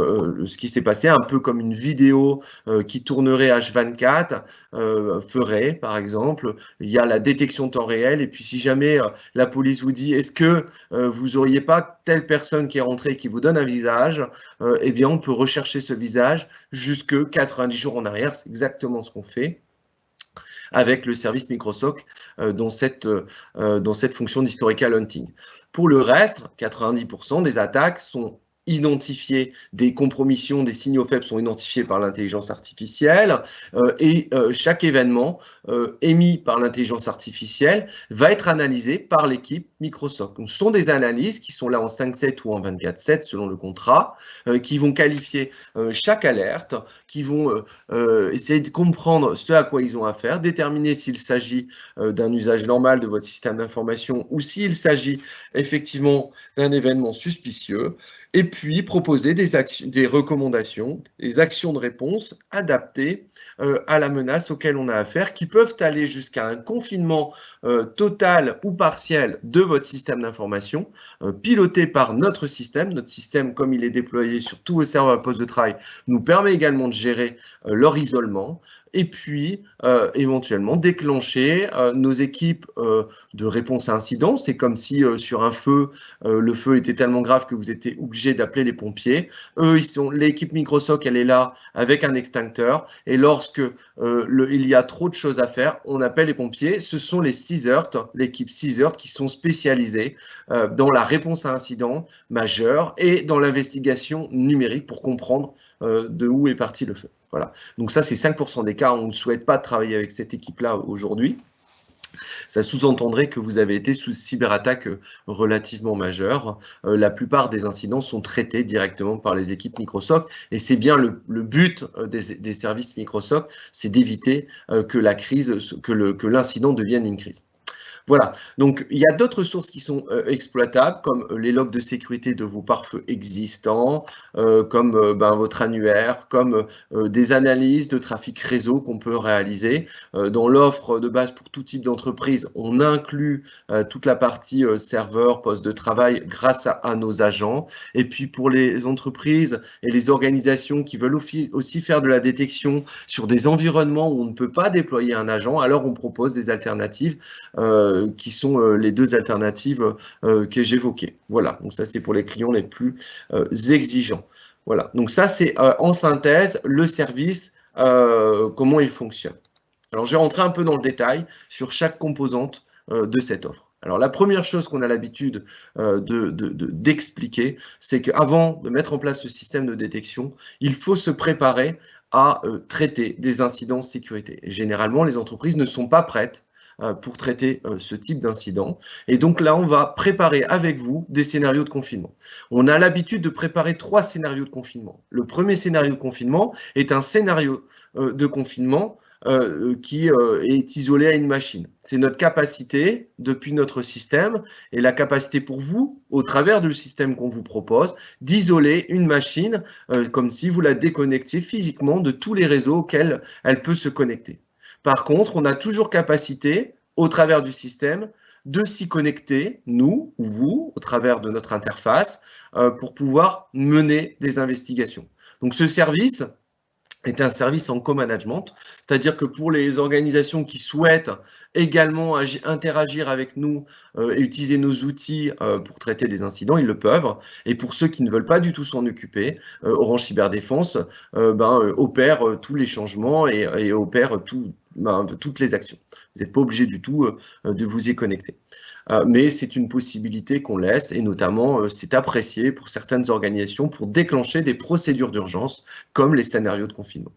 ce qui s'est passé, un peu comme une vidéo qui tournerait H24 ferait, par exemple. Il y a la détection de temps réel, et puis si jamais la police vous dit est-ce que vous n'auriez pas telle personne qui est rentrée et qui vous donne un visage, eh bien on peut rechercher ce visage jusque 90 jours en arrière. C'est exactement ce qu'on fait avec le service Microsoft dans cette fonction d'historical hunting. Pour le reste, 90% des attaques sont identifiés, des compromissions, des signaux faibles sont identifiés par l'intelligence artificielle et chaque événement émis par l'intelligence artificielle va être analysé par l'équipe Microsoft. Donc, ce sont des analyses qui sont là en 5.7 ou en 24.7 selon le contrat, qui vont qualifier chaque alerte, qui vont essayer de comprendre ce à quoi ils ont affaire, déterminer s'il s'agit d'un usage normal de votre système d'information ou s'il s'agit effectivement d'un événement suspicieux, et puis proposer des recommandations, des actions de réponse adaptées à la menace auquel on a affaire, qui peuvent aller jusqu'à un confinement total ou partiel de votre système d'information, piloté par notre système. Notre système, comme il est déployé sur tous vos serveurs à poste de travail, nous permet également de gérer leur isolement, et puis éventuellement déclencher nos équipes de réponse à incident. C'est comme si sur un feu, le feu était tellement grave que vous étiez obligé d'appeler les pompiers. Eux, l'équipe Microsoft, elle est là avec un extincteur, et lorsque il y a trop de choses à faire, on appelle les pompiers. Ce sont les CSIRT, l'équipe CSIRT, qui sont spécialisées dans la réponse à incident majeur et dans l'investigation numérique pour comprendre de où est parti le feu. Voilà. Donc ça, c'est 5% des cas où on ne souhaite pas travailler avec cette équipe-là aujourd'hui. Ça sous-entendrait que vous avez été sous cyberattaque relativement majeure. La plupart des incidents sont traités directement par les équipes Microsoft, et c'est bien le but des services Microsoft, c'est d'éviter que l'incident devienne une crise. Voilà, donc il y a d'autres sources qui sont exploitables, comme les logs de sécurité de vos pare-feux existants, comme votre annuaire, comme des analyses de trafic réseau qu'on peut réaliser. Dans l'offre de base pour tout type d'entreprise, on inclut toute la partie serveur, poste de travail grâce à nos agents. Et puis pour les entreprises et les organisations qui veulent aussi faire de la détection sur des environnements où on ne peut pas déployer un agent, alors on propose des alternatives qui sont les deux alternatives que j'évoquais. Voilà, donc ça c'est pour les clients les plus exigeants. Voilà, donc ça c'est en synthèse le service, comment il fonctionne. Alors je vais rentrer un peu dans le détail sur chaque composante de cette offre. Alors la première chose qu'on a l'habitude d'expliquer, c'est qu'avant de mettre en place ce système de détection, il faut se préparer à traiter des incidents de sécurité. Et généralement, les entreprises ne sont pas prêtes pour traiter ce type d'incident. Et donc là, on va préparer avec vous des scénarios de confinement. On a l'habitude de préparer 3 scénarios de confinement. Le premier scénario de confinement est un scénario de confinement qui est isolé à une machine. C'est notre capacité, depuis notre système, et la capacité pour vous, au travers du système qu'on vous propose, d'isoler une machine comme si vous la déconnectiez physiquement de tous les réseaux auxquels elle peut se connecter. Par contre, on a toujours capacité, au travers du système, de s'y connecter, nous ou vous, au travers de notre interface, pour pouvoir mener des investigations. Donc ce service est un service en co-management, c'est-à-dire que pour les organisations qui souhaitent également interagir avec nous et utiliser nos outils pour traiter des incidents, ils le peuvent. Et pour ceux qui ne veulent pas du tout s'en occuper, Orange Cyberdéfense opère tous les changements et opère toutes les actions. Vous n'êtes pas obligé du tout de vous y connecter. Mais c'est une possibilité qu'on laisse et notamment c'est apprécié pour certaines organisations pour déclencher des procédures d'urgence comme les scénarios de confinement.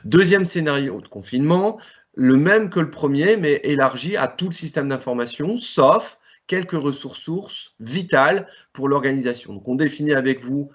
Deuxième scénario de confinement, le même que le premier mais élargi à tout le système d'information sauf quelques ressources vitales pour l'organisation. Donc, on définit avec vous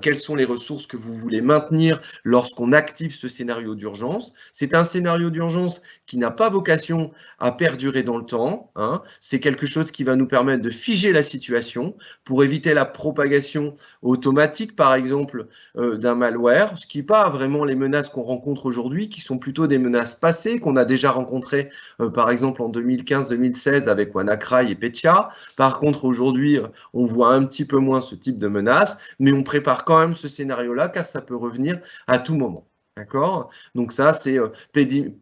quelles sont les ressources que vous voulez maintenir lorsqu'on active ce scénario d'urgence. C'est un scénario d'urgence qui n'a pas vocation à perdurer dans le temps. Hein. C'est quelque chose qui va nous permettre de figer la situation pour éviter la propagation automatique, par exemple, d'un malware, ce qui n'est pas vraiment les menaces qu'on rencontre aujourd'hui, qui sont plutôt des menaces passées qu'on a déjà rencontrées, par exemple, en 2015-2016 avec WannaCry et Petya. Par contre, aujourd'hui, on voit un petit peu moins ce type de menace, mais on prépare quand même ce scénario-là car ça peut revenir à tout moment. D'accord? Donc ça, c'est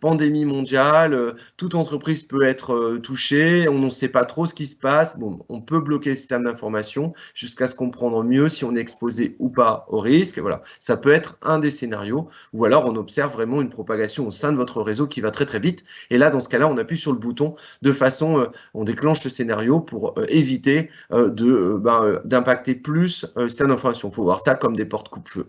pandémie mondiale, toute entreprise peut être touchée, on ne sait pas trop ce qui se passe. Bon, on peut bloquer le système d'information jusqu'à se comprendre mieux si on est exposé ou pas au risque. Voilà, ça peut être un des scénarios. Ou alors, on observe vraiment une propagation au sein de votre réseau qui va très très vite. Et là, dans ce cas-là, on appuie sur le bouton de façon, on déclenche le scénario pour éviter d'impacter plus le système d'information. Il faut voir ça comme des portes coupe-feu.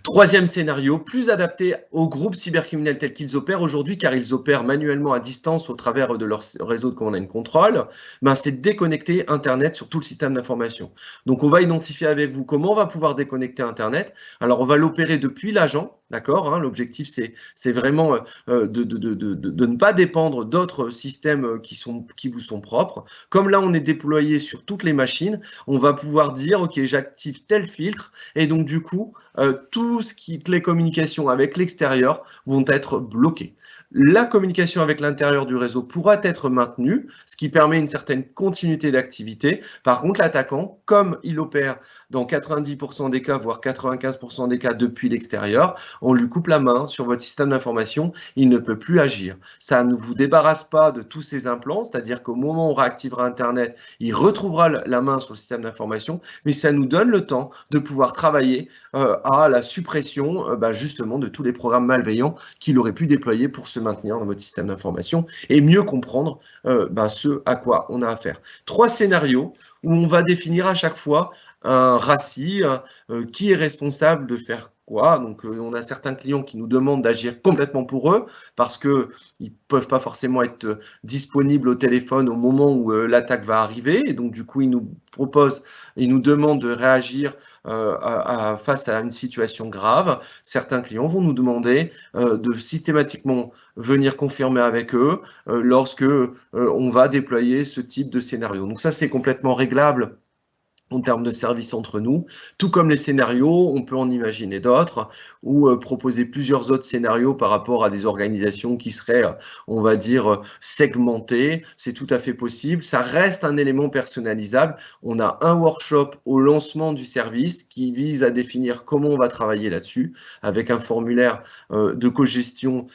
Troisième scénario, plus adapté aux groupes cybercriminels tels qu'ils opèrent aujourd'hui, car ils opèrent manuellement à distance au travers de leur réseau de command and control, c'est de déconnecter Internet sur tout le système d'information. Donc, on va identifier avec vous comment on va pouvoir déconnecter Internet. Alors, on va l'opérer depuis l'agent. D'accord, hein, l'objectif, c'est vraiment de ne pas dépendre d'autres systèmes qui vous sont propres. Comme là, on est déployé sur toutes les machines, on va pouvoir dire, OK, j'active tel filtre, et donc du coup, toutes les communications avec l'extérieur vont être bloquées. La communication avec l'intérieur du réseau pourra être maintenue, ce qui permet une certaine continuité d'activité. Par contre, l'attaquant, comme il opère dans 90% des cas, voire 95% des cas depuis l'extérieur, on lui coupe la main sur votre système d'information, il ne peut plus agir. Ça ne vous débarrasse pas de tous ces implants, c'est-à-dire qu'au moment où on réactivera Internet, il retrouvera la main sur le système d'information, mais ça nous donne le temps de pouvoir travailler à la suppression justement de tous les programmes malveillants qu'il aurait pu déployer pour se maintenir dans votre système d'information et mieux comprendre ce à quoi on a affaire. 3 scénarios où on va définir à chaque fois un RACI, qui est responsable de faire quoi. Donc, on a certains clients qui nous demandent d'agir complètement pour eux parce qu'ils ne peuvent pas forcément être disponibles au téléphone au moment où l'attaque va arriver. Et donc, du coup, ils nous demandent de réagir face à une situation grave, certains clients vont nous demander de systématiquement venir confirmer avec eux lorsque on va déployer ce type de scénario. Donc ça, c'est complètement réglable en termes de services entre nous. Tout comme les scénarios, on peut en imaginer d'autres ou proposer plusieurs autres scénarios par rapport à des organisations qui seraient, on va dire, segmentées. C'est tout à fait possible. Ça reste un élément personnalisable. On a un workshop au lancement du service qui vise à définir comment on va travailler là-dessus avec un formulaire de cogestion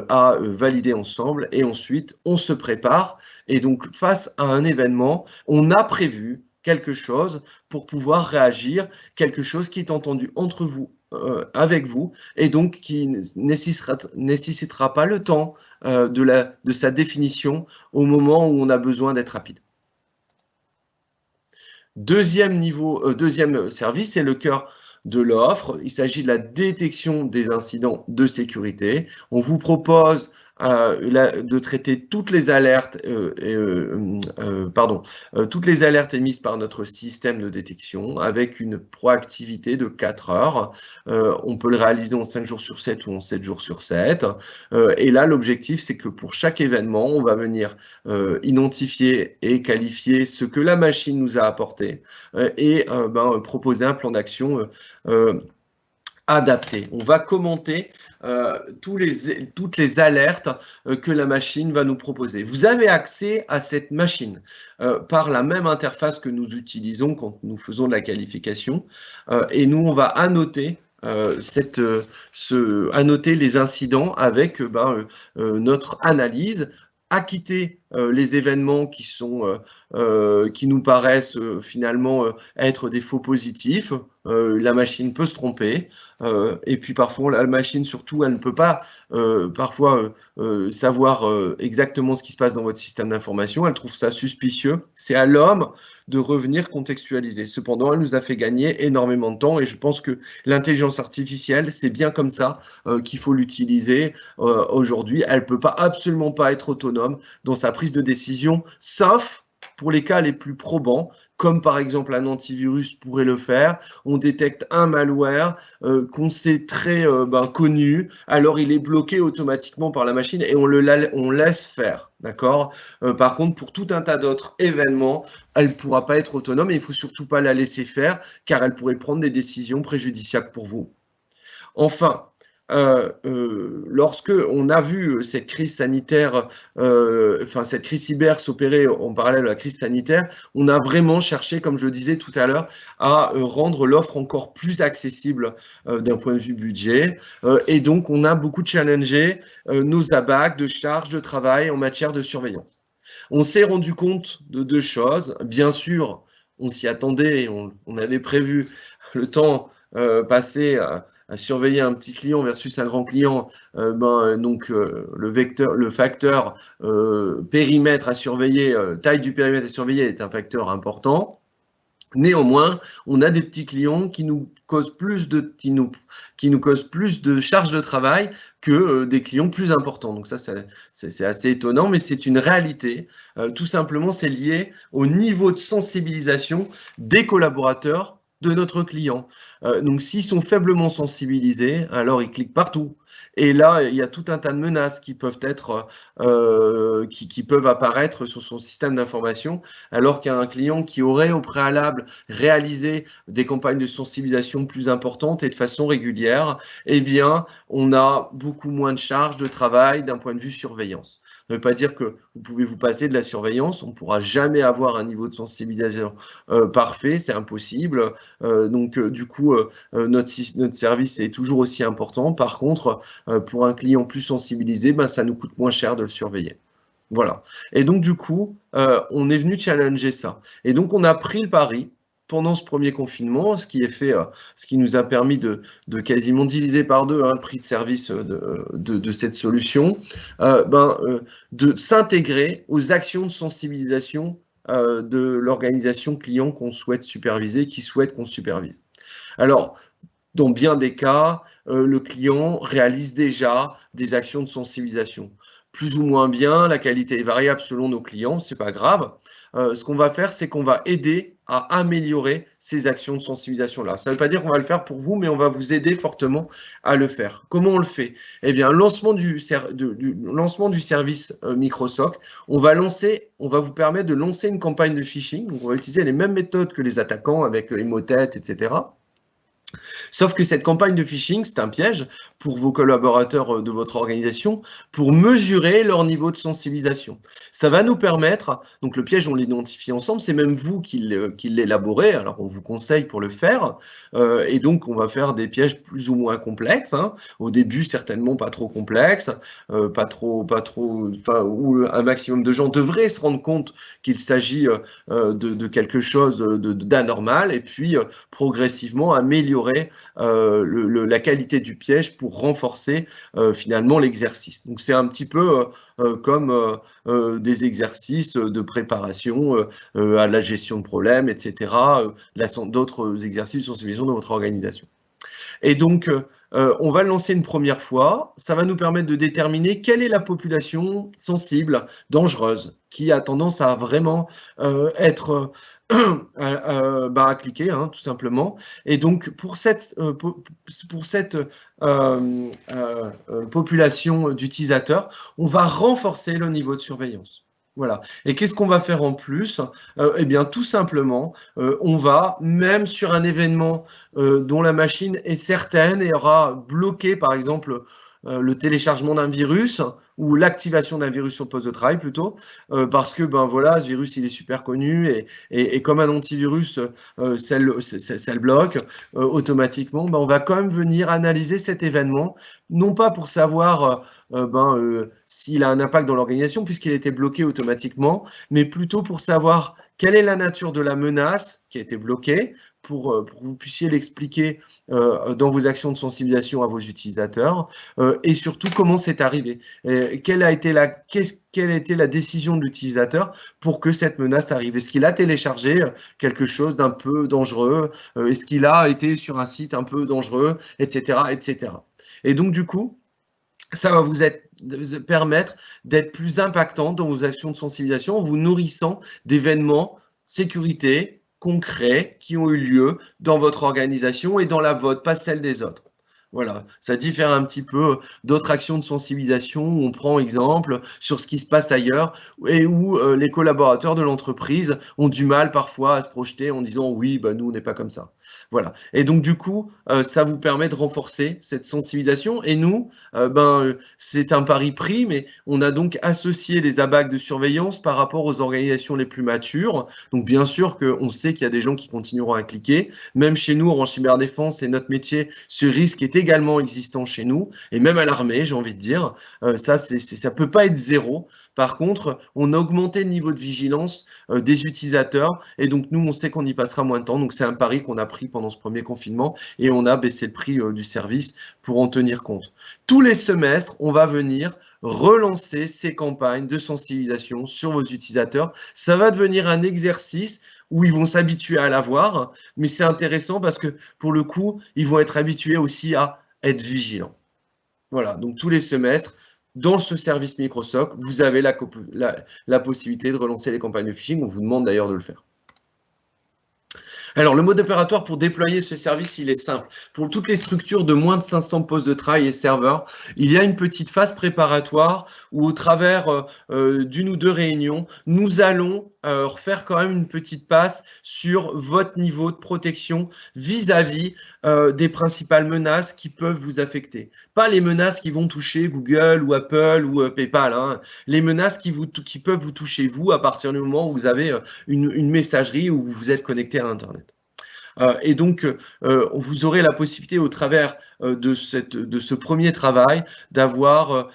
à valider ensemble. Et ensuite, on se prépare. Et donc, face à un événement, on a prévu quelque chose pour pouvoir réagir, quelque chose qui est entendu entre vous, avec vous, et donc qui nécessitera pas le temps de sa définition au moment où on a besoin d'être rapide. Deuxième service, c'est le cœur de l'offre. Il s'agit de la détection des incidents de sécurité. On vous propose de traiter toutes les alertes, toutes les alertes émises par notre système de détection avec une proactivité de 4 heures. On peut le réaliser en 5 jours sur 7 ou en 7 jours sur 7. Et là, l'objectif, c'est que pour chaque événement, on va venir identifier et qualifier ce que la machine nous a apporté et proposer un plan d'action adapté. On va commenter toutes les alertes que la machine va nous proposer. Vous avez accès à cette machine par la même interface que nous utilisons quand nous faisons de la qualification et nous, on va annoter annoter les incidents avec notre analyse, acquitter les événements qui nous paraissent finalement être des faux positifs. La machine peut se tromper et puis parfois la machine surtout elle ne peut pas parfois savoir exactement ce qui se passe dans votre système d'information, elle trouve ça suspicieux. C'est à l'homme de revenir contextualiser. Cependant, elle nous a fait gagner énormément de temps et je pense que l'intelligence artificielle, c'est bien comme ça qu'il faut l'utiliser aujourd'hui. Elle ne peut absolument pas être autonome dans sa prise de décision, sauf pour les cas les plus probants, comme par exemple un antivirus pourrait le faire. On détecte un malware qu'on sait très connu, alors il est bloqué automatiquement par la machine et on laisse faire, d'accord. Par contre, pour tout un tas d'autres événements, elle ne pourra pas être autonome et il ne faut surtout pas la laisser faire car elle pourrait prendre des décisions préjudiciables pour vous. Enfin, lorsque on a vu cette crise sanitaire, cette crise cyber s'opérer en parallèle à la crise sanitaire, on a vraiment cherché, comme je le disais tout à l'heure, à rendre l'offre encore plus accessible d'un point de vue budget. Et donc, on a beaucoup challengé nos abacs de charges de travail en matière de surveillance. On s'est rendu compte de 2 choses. Bien sûr, on s'y attendait, on avait prévu le temps passé à surveiller un petit client versus un grand client, le facteur périmètre à surveiller, taille du périmètre à surveiller est un facteur important. Néanmoins, on a des petits clients qui nous causent plus de charges de travail que des clients plus importants. Donc ça, c'est assez étonnant, mais c'est une réalité. Tout simplement, c'est lié au niveau de sensibilisation des collaborateurs de notre client. Donc, s'ils sont faiblement sensibilisés, alors ils cliquent partout. Et là, il y a tout un tas de menaces qui peuvent être, qui peuvent apparaître sur son système d'information, alors qu'il y a un client qui aurait au préalable réalisé des campagnes de sensibilisation plus importantes et de façon régulière, eh bien, on a beaucoup moins de charges de travail d'un point de vue surveillance. Ça ne veut pas dire que vous pouvez vous passer de la surveillance, on ne pourra jamais avoir un niveau de sensibilisation parfait, c'est impossible. Du coup, notre service est toujours aussi important. Par contre, pour un client plus sensibilisé, ça nous coûte moins cher de le surveiller. Voilà. Et donc, du coup, on est venu challenger ça. Et donc, on a pris le pari pendant ce premier confinement, ce qui nous a permis de quasiment diviser par 2 le prix de service de cette solution, de s'intégrer aux actions de sensibilisation de l'organisation client qu'on souhaite superviser, qui souhaite qu'on supervise. Alors, dans bien des cas, le client réalise déjà des actions de sensibilisation. Plus ou moins bien, la qualité est variable selon nos clients, c'est pas grave. Ce qu'on va faire, c'est qu'on va aider à améliorer ces actions de sensibilisation-là. Ça ne veut pas dire qu'on va le faire pour vous, mais on va vous aider fortement à le faire. Comment on le fait? Eh bien, lancement du service MicroSoc, on va vous permettre de lancer une campagne de phishing. Donc, on va utiliser les mêmes méthodes que les attaquants avec Emotet, etc. Sauf que cette campagne de phishing, c'est un piège pour vos collaborateurs de votre organisation pour mesurer leur niveau de sensibilisation. Ça va nous permettre, donc le piège, on l'identifie ensemble, c'est même vous qui l'élaborez, alors on vous conseille pour le faire, et donc on va faire des pièges plus ou moins complexes, hein. Au début certainement pas trop complexes, enfin, où un maximum de gens devraient se rendre compte qu'il s'agit de quelque chose d'anormal, et puis progressivement améliorer la qualité du piège pour renforcer finalement l'exercice. Donc c'est un petit peu comme des exercices de préparation à la gestion de problèmes, etc., d'autres exercices de sensibilisation dans votre organisation. Et donc, on va le lancer une première fois. Ça va nous permettre de déterminer quelle est la population sensible, dangereuse, qui a tendance à vraiment être à cliquer, hein, tout simplement. Et donc, pour cette population d'utilisateurs, on va renforcer le niveau de surveillance. Voilà. Et qu'est-ce qu'on va faire en plus? Eh bien, tout simplement, on va, même sur un événement dont la machine est certaine et aura bloqué, par exemple, le téléchargement d'un virus ou l'activation d'un virus sur le poste de travail plutôt, parce que ben voilà, ce virus il est super connu et comme un antivirus ça le bloque automatiquement, ben on va quand même venir analyser cet événement, non pas pour savoir s'il a un impact dans l'organisation puisqu'il a été bloqué automatiquement, mais plutôt pour savoir quelle est la nature de la menace qui a été bloquée, pour que vous puissiez l'expliquer dans vos actions de sensibilisation à vos utilisateurs et surtout comment c'est arrivé. Quelle a été la décision de l'utilisateur pour que cette menace arrive? Est-ce qu'il a téléchargé quelque chose d'un peu dangereux? Est-ce qu'il a été sur un site un peu dangereux, etc., etc. Et donc du coup, ça va vous permettre d'être plus impactant dans vos actions de sensibilisation en vous nourrissant d'événements sécurité concrets qui ont eu lieu dans votre organisation et dans la vôtre, pas celle des autres. Voilà, ça diffère un petit peu d'autres actions de sensibilisation où on prend exemple sur ce qui se passe ailleurs et où les collaborateurs de l'entreprise ont du mal parfois à se projeter en disant oui, bah, nous on n'est pas comme ça. Voilà. Et donc du coup, ça vous permet de renforcer cette sensibilisation et nous, c'est un pari pris, mais on a donc associé les abacs de surveillance par rapport aux organisations les plus matures. Donc bien sûr qu'on sait qu'il y a des gens qui continueront à cliquer. Même chez nous, en cyberdéfense, c'est notre métier, ce risque est également existant chez nous, et même à l'armée, j'ai envie de dire. Ça peut pas être zéro. Par contre, on a augmenté le niveau de vigilance des utilisateurs, et donc nous, on sait qu'on y passera moins de temps. Donc c'est un pari qu'on a pris pendant ce premier confinement, et on a baissé le prix du service pour en tenir compte. Tous les semestres, on va venir relancer ces campagnes de sensibilisation sur vos utilisateurs. Ça va devenir un exercice où ils vont s'habituer à l'avoir, mais c'est intéressant parce que pour le coup, ils vont être habitués aussi à être vigilants. Voilà, donc tous les semestres, dans ce service MicroSoc, vous avez la possibilité de relancer les campagnes de phishing. On vous demande d'ailleurs de le faire. Alors, le mode opératoire pour déployer ce service, il est simple. Pour toutes les structures de moins de 500 postes de travail et serveurs, il y a une petite phase préparatoire où, au travers d'une ou deux réunions, nous allons refaire quand même une petite passe sur votre niveau de protection vis-à-vis des principales menaces qui peuvent vous affecter. Pas les menaces qui vont toucher Google ou Apple ou PayPal, hein. Les menaces qui peuvent vous toucher, vous, à partir du moment où vous avez une messagerie où vous êtes connecté à Internet. Et donc, vous aurez la possibilité, au travers de ce premier travail, d'avoir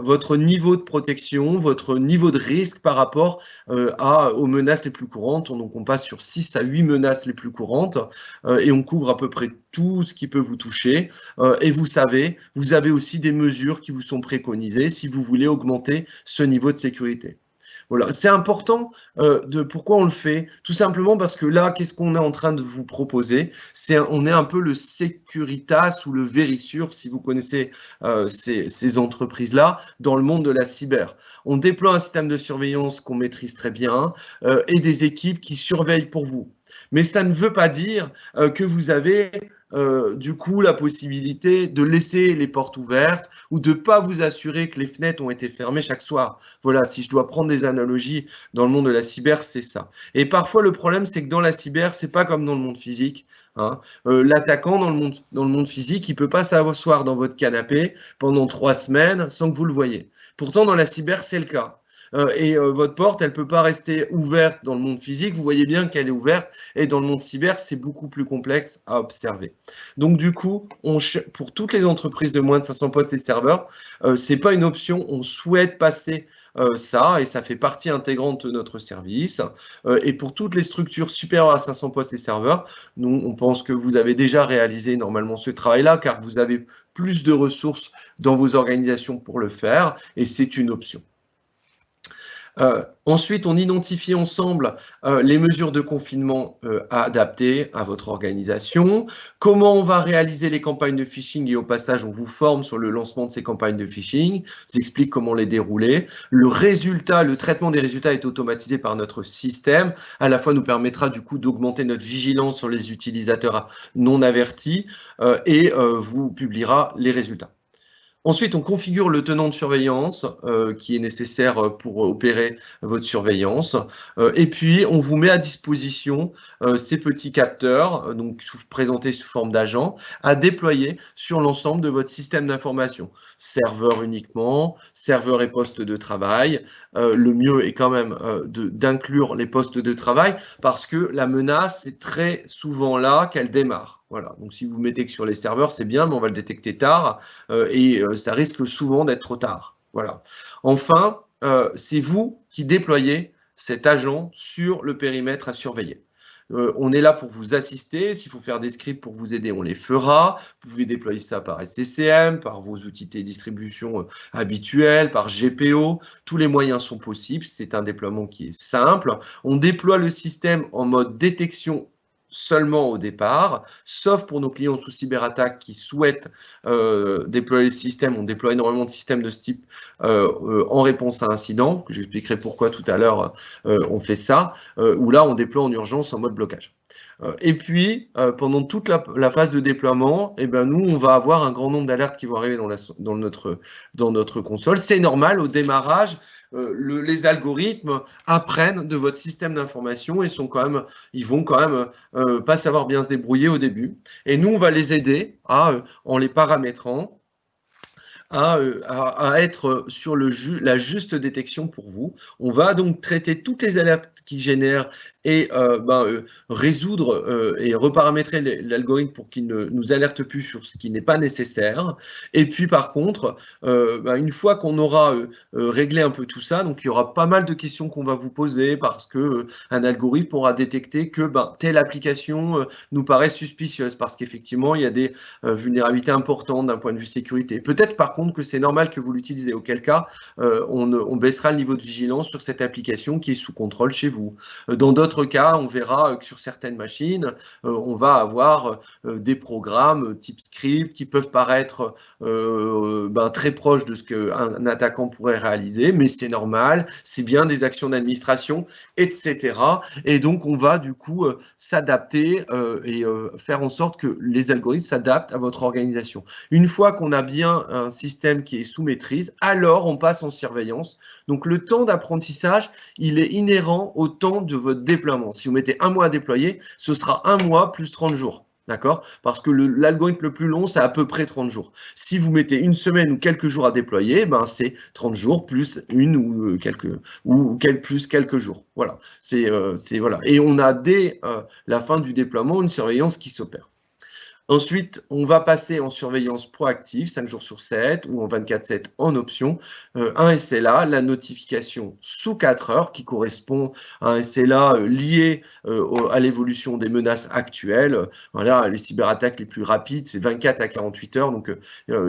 votre niveau de protection, votre niveau de risque par rapport aux menaces les plus courantes. Donc, on passe sur 6 à 8 menaces les plus courantes et on couvre à peu près tout ce qui peut vous toucher. Et vous avez aussi des mesures qui vous sont préconisées si vous voulez augmenter ce niveau de sécurité. Voilà, c'est important de pourquoi on le fait. Tout simplement parce que là, qu'est-ce qu'on est en train de vous proposer? On est un peu le Securitas ou le Verisure, si vous connaissez ces entreprises-là, dans le monde de la cyber. On déploie un système de surveillance qu'on maîtrise très bien et des équipes qui surveillent pour vous. Mais ça ne veut pas dire que vous avez du coup la possibilité de laisser les portes ouvertes ou de ne pas vous assurer que les fenêtres ont été fermées chaque soir. Voilà, si je dois prendre des analogies dans le monde de la cyber, c'est ça. Et parfois, le problème, c'est que dans la cyber, c'est pas comme dans le monde physique. Hein. L'attaquant dans le monde physique, il peut pas s'asseoir dans votre canapé pendant 3 semaines sans que vous le voyez. Pourtant, dans la cyber, c'est le cas. Votre porte, elle ne peut pas rester ouverte dans le monde physique. Vous voyez bien qu'elle est ouverte. Et dans le monde cyber, c'est beaucoup plus complexe à observer. Donc, du coup, pour toutes les entreprises de moins de 500 postes et serveurs, ce n'est pas une option. On souhaite passer ça et ça fait partie intégrante de notre service. Et pour toutes les structures supérieures à 500 postes et serveurs, nous, on pense que vous avez déjà réalisé normalement ce travail-là car vous avez plus de ressources dans vos organisations pour le faire et c'est une option. Ensuite, on identifie ensemble les mesures de confinement à adapter à votre organisation, comment on va réaliser les campagnes de phishing et au passage, on vous forme sur le lancement de ces campagnes de phishing, je vous explique comment les dérouler. Le traitement des résultats est automatisé par notre système, à la fois nous permettra du coup d'augmenter notre vigilance sur les utilisateurs non avertis et vous publiera les résultats. Ensuite, on configure le tenant de surveillance qui est nécessaire pour opérer votre surveillance. Et puis, on vous met à disposition ces petits capteurs, donc présentés sous forme d'agents, à déployer sur l'ensemble de votre système d'information. Serveur uniquement, serveur et poste de travail. Le mieux est quand même d'inclure les postes de travail parce que la menace, c'est très souvent là qu'elle démarre. Voilà, donc si vous mettez que sur les serveurs, c'est bien, mais on va le détecter tard et ça risque souvent d'être trop tard. Voilà. Enfin, c'est vous qui déployez cet agent sur le périmètre à surveiller. On est là pour vous assister. S'il faut faire des scripts pour vous aider, on les fera. Vous pouvez déployer ça par SCCM, par vos outils de distribution habituels, par GPO. Tous les moyens sont possibles. C'est un déploiement qui est simple. On déploie le système en mode détection seulement au départ, sauf pour nos clients sous cyberattaque qui souhaitent déployer le système. On déploie énormément de systèmes de ce type en réponse à incident. J'expliquerai pourquoi tout à l'heure on fait ça, où là on déploie en urgence en mode blocage. Et puis, pendant toute la phase de déploiement, eh ben, nous, on va avoir un grand nombre d'alertes qui vont arriver dans notre console. C'est normal, au démarrage, les algorithmes apprennent de votre système d'information et ils vont quand même pas savoir bien se débrouiller au début. Et nous, on va les aider en les paramétrant à être sur la juste détection pour vous. On va donc traiter toutes les alertes qui génèrent et résoudre et reparamétrer l'algorithme pour qu'il ne nous alerte plus sur ce qui n'est pas nécessaire. Et puis par contre, une fois qu'on aura réglé un peu tout ça, donc il y aura pas mal de questions qu'on va vous poser parce que un algorithme aura détecté que telle application nous paraît suspicieuse parce qu'effectivement il y a des vulnérabilités importantes d'un point de vue sécurité. Peut-être par contre que c'est normal que vous l'utilisez, auquel cas on baissera le niveau de vigilance sur cette application qui est sous contrôle chez vous. Dans d'autres cas, on verra que sur certaines machines, on va avoir des programmes type script qui peuvent paraître très proches de ce qu'un attaquant pourrait réaliser, mais c'est normal, c'est bien des actions d'administration, etc. Et donc, on va du coup s'adapter et faire en sorte que les algorithmes s'adaptent à votre organisation. Une fois qu'on a bien un système qui est sous maîtrise, alors on passe en surveillance. Donc, le temps d'apprentissage, il est inhérent au temps de votre déploiement. Si vous mettez 1 mois à déployer, ce sera 1 mois plus 30 jours. D'accord? Parce que l'algorithme le plus long, c'est à peu près 30 jours. Si vous mettez 1 semaine ou quelques jours à déployer, c'est 30 jours plus plus quelques jours. Voilà. Voilà. Et on a dès la fin du déploiement une surveillance qui s'opère. Ensuite, on va passer en surveillance proactive, 5 jours sur 7 ou en 24/7 en option. Un SLA, la notification sous 4 heures, qui correspond à un SLA lié à l'évolution des menaces actuelles. Voilà, les cyberattaques les plus rapides, c'est 24 à 48 heures. Donc,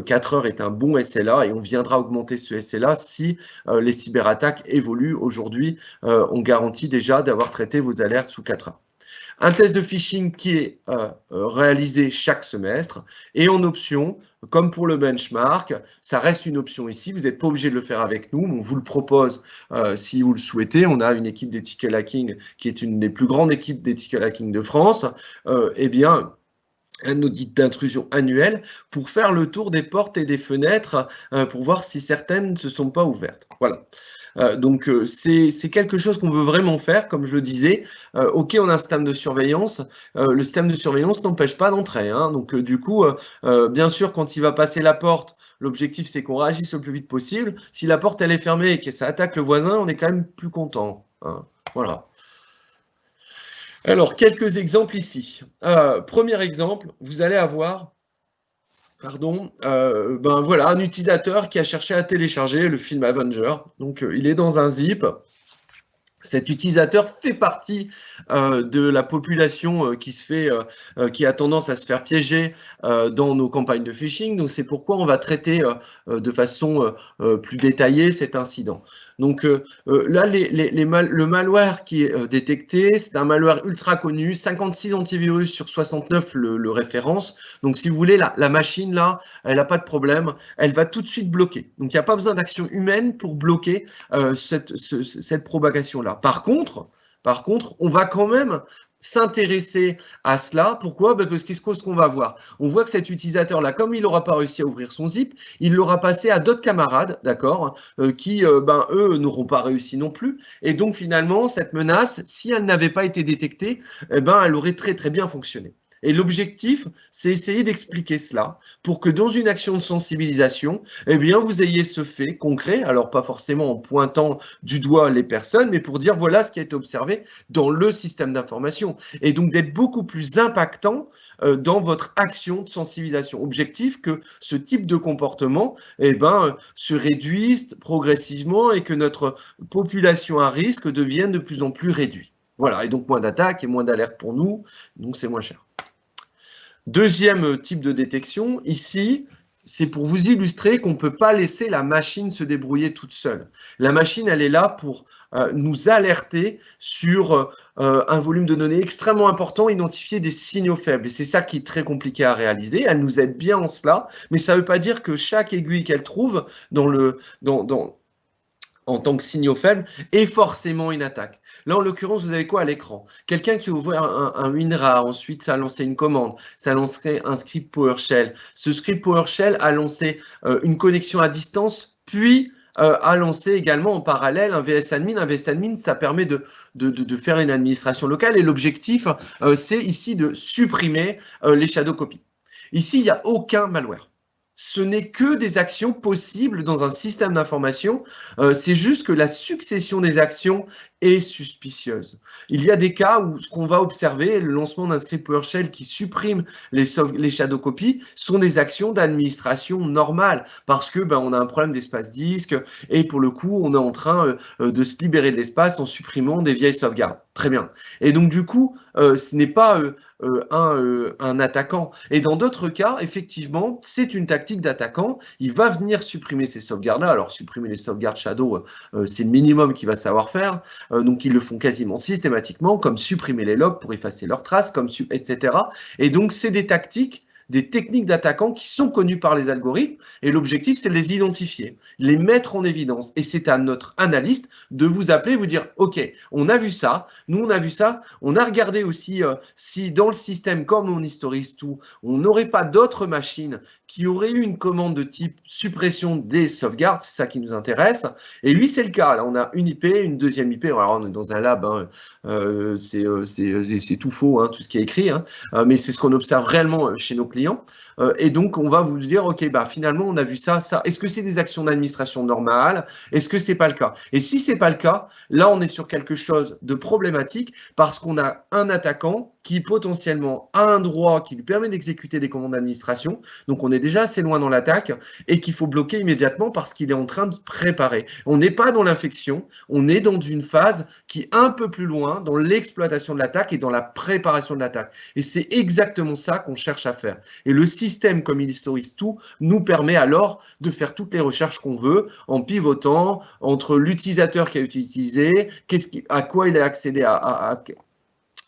4 heures est un bon SLA et on viendra augmenter ce SLA si les cyberattaques évoluent. Aujourd'hui, on garantit déjà d'avoir traité vos alertes sous 4 heures. Un test de phishing qui est réalisé chaque semestre. Et en option, comme pour le benchmark, ça reste une option ici. Vous n'êtes pas obligé de le faire avec nous. On vous le propose si vous le souhaitez. On a une équipe d'ethical hacking qui est une des plus grandes équipes d'ethical hacking de France. Eh bien, un audit d'intrusion annuel pour faire le tour des portes et des fenêtres pour voir si certaines ne se sont pas ouvertes. Voilà. Donc, c'est quelque chose qu'on veut vraiment faire, comme je le disais. OK, on a un système de surveillance. Le système de surveillance n'empêche pas d'entrer. Hein. Donc, du coup, bien sûr, quand il va passer la porte, l'objectif, c'est qu'on réagisse le plus vite possible. Si la porte, elle est fermée et que ça attaque le voisin, on est quand même plus content. Hein. Voilà. Alors, quelques exemples ici. Premier exemple, vous allez avoir... voilà, un utilisateur qui a cherché à télécharger le film Avenger. Donc, il est dans un zip. Cet utilisateur fait partie de la population qui a tendance à se faire piéger dans nos campagnes de phishing. Donc, c'est pourquoi on va traiter de façon plus détaillée cet incident. Donc là, le malware qui est détecté, c'est un malware ultra connu, 56 antivirus sur 69 le référence. Donc, si vous voulez, la machine, là, elle n'a pas de problème. Elle va tout de suite bloquer. Donc, il n'y a pas besoin d'action humaine pour bloquer cette propagation-là. Par contre, on va quand même s'intéresser à cela. Pourquoi? Parce qu'est-ce qu'on va voir? On voit que cet utilisateur-là, comme il n'aura pas réussi à ouvrir son zip, il l'aura passé à d'autres camarades, d'accord, qui, eux, n'auront pas réussi non plus. Et donc, finalement, cette menace, si elle n'avait pas été détectée, elle aurait très, très bien fonctionné. Et l'objectif, c'est essayer d'expliquer cela pour que dans une action de sensibilisation, eh bien, vous ayez ce fait concret, alors pas forcément en pointant du doigt les personnes, mais pour dire voilà ce qui a été observé dans le système d'information. Et donc d'être beaucoup plus impactant dans votre action de sensibilisation. Objectif que ce type de comportement se réduise progressivement et que notre population à risque devienne de plus en plus réduite. Voilà, et donc moins d'attaques et moins d'alertes pour nous, donc c'est moins cher. Deuxième type de détection, ici, c'est pour vous illustrer qu'on ne peut pas laisser la machine se débrouiller toute seule. La machine, elle est là pour nous alerter sur un volume de données extrêmement important, identifier des signaux faibles. Et c'est ça qui est très compliqué à réaliser. Elle nous aide bien en cela, mais ça ne veut pas dire que chaque aiguille qu'elle trouve en tant que signaux faibles est forcément une attaque. Là, en l'occurrence, vous avez quoi à l'écran? Quelqu'un qui ouvre un WinRAR, ensuite ça a lancé une commande, ça lancerait un script PowerShell. Ce script PowerShell a lancé une connexion à distance, puis a lancé également en parallèle un VS-admin. Un VS-admin, ça permet de faire une administration locale et l'objectif, c'est ici de supprimer les shadow copies. Ici, il n'y a aucun malware. Ce n'est que des actions possibles dans un système d'information. C'est juste que la succession des actions est suspicieuse. Il y a des cas où ce qu'on va observer, le lancement d'un script PowerShell qui supprime les shadow copies, sont des actions d'administration normales parce que on a un problème d'espace disque et pour le coup, on est en train de se libérer de l'espace en supprimant des vieilles sauvegardes. Très bien. Et donc du coup, ce n'est pas un attaquant. Et dans d'autres cas, effectivement, c'est une tactique d'attaquant. Il va venir supprimer ces sauvegardes-là. Alors, supprimer les sauvegardes Shadow, c'est le minimum qu'il va savoir faire. Donc, ils le font quasiment systématiquement, comme supprimer les logs pour effacer leurs traces, etc. Et donc, c'est des tactiques, des techniques d'attaquants qui sont connues par les algorithmes. Et l'objectif, c'est de les identifier, les mettre en évidence. Et c'est à notre analyste de vous appeler, vous dire, OK, on a vu ça, nous on a vu ça, on a regardé aussi si dans le système, comme on historise tout, on n'aurait pas d'autres machines qui auraient eu une commande de type suppression des sauvegardes, c'est ça qui nous intéresse. Et lui, c'est le cas. Là, on a une IP, une deuxième IP. Alors, on est dans un lab, c'est tout faux, hein, tout ce qui est écrit, hein, mais c'est ce qu'on observe réellement chez nos clients. Et donc, on va vous dire, OK, bah, finalement, on a vu ça, ça. Est-ce que c'est des actions d'administration normales? Est-ce que c'est pas le cas? Et si c'est pas le cas, là, on est sur quelque chose de problématique parce qu'on a un attaquant qui potentiellement a un droit qui lui permet d'exécuter des commandes d'administration. Donc, on est déjà assez loin dans l'attaque et qu'il faut bloquer immédiatement parce qu'il est en train de préparer. On n'est pas dans l'infection, on est dans une phase qui est un peu plus loin dans l'exploitation de l'attaque et dans la préparation de l'attaque. Et c'est exactement ça qu'on cherche à faire. Et le système, comme il historise tout, nous permet alors de faire toutes les recherches qu'on veut en pivotant entre l'utilisateur qui a utilisé, à quoi il a accédé,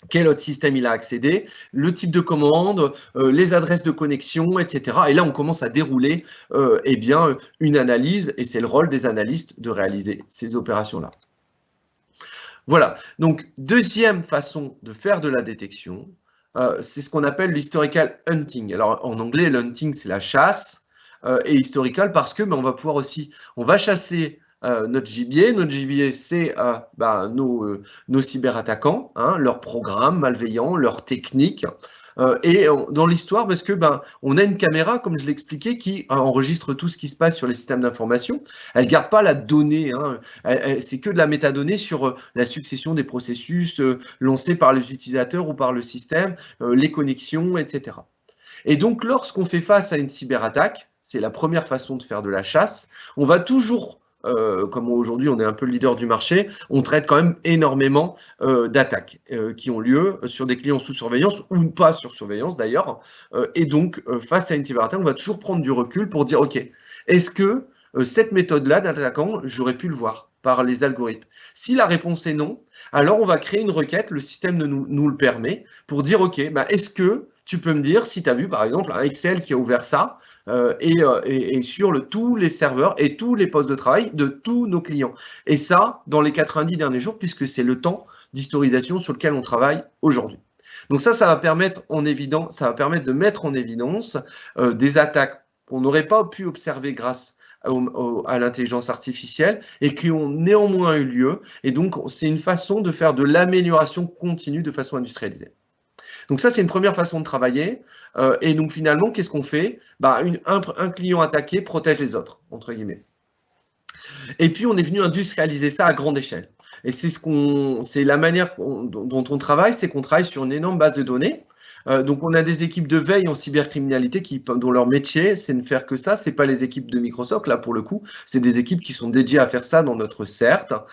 quel autre système il a accédé, le type de commande, les adresses de connexion, etc. Et là, on commence à dérouler eh bien, une analyse, et c'est le rôle des analystes de réaliser ces opérations-là. Voilà, donc deuxième façon de faire de la détection, c'est ce qu'on appelle l'historical hunting. Alors en anglais, l'hunting, c'est la chasse, et historical parce que on va pouvoir aussi, on va chasser notre gibier. Notre gibier, c'est nos cyberattaquants, hein, leurs programmes malveillants, leurs techniques. Et dans l'histoire, parce que on a une caméra, comme je l'expliquais, qui enregistre tout ce qui se passe sur les systèmes d'information. Elle garde pas la donnée, hein, c'est que de la métadonnée sur la succession des processus lancés par les utilisateurs ou par le système, les connexions, etc. Et donc, lorsqu'on fait face à une cyberattaque, c'est la première façon de faire de la chasse, on va toujours, comme aujourd'hui on est un peu le leader du marché, on traite quand même énormément d'attaques qui ont lieu sur des clients sous surveillance ou pas sur surveillance d'ailleurs. Et donc, face à une cyberattaque, on va toujours prendre du recul pour dire, OK, est-ce que cette méthode-là d'attaquant, j'aurais pu le voir par les algorithmes? Si la réponse est non, alors on va créer une requête, le système nous le permet, pour dire, OK, est-ce que tu peux me dire si tu as vu par exemple un Excel qui a ouvert ça et sur tous les serveurs et tous les postes de travail de tous nos clients. Et ça, dans les 90 derniers jours, puisque c'est le temps d'historisation sur lequel on travaille aujourd'hui. Donc ça va permettre de mettre en évidence des attaques qu'on n'aurait pas pu observer grâce à l'intelligence artificielle et qui ont néanmoins eu lieu. Et donc, c'est une façon de faire de l'amélioration continue de façon industrialisée. Donc ça, c'est une première façon de travailler. Et donc finalement, qu'est-ce qu'on fait? Un client attaqué protège les autres, entre guillemets. Et puis, on est venu industrialiser ça à grande échelle. Et c'est la manière dont on travaille, c'est qu'on travaille sur une énorme base de données. Donc, on a des équipes de veille en cybercriminalité dont leur métier, c'est ne faire que ça. C'est pas les équipes de Microsoft, là, pour le coup. C'est des équipes qui sont dédiées à faire ça dans notre CERT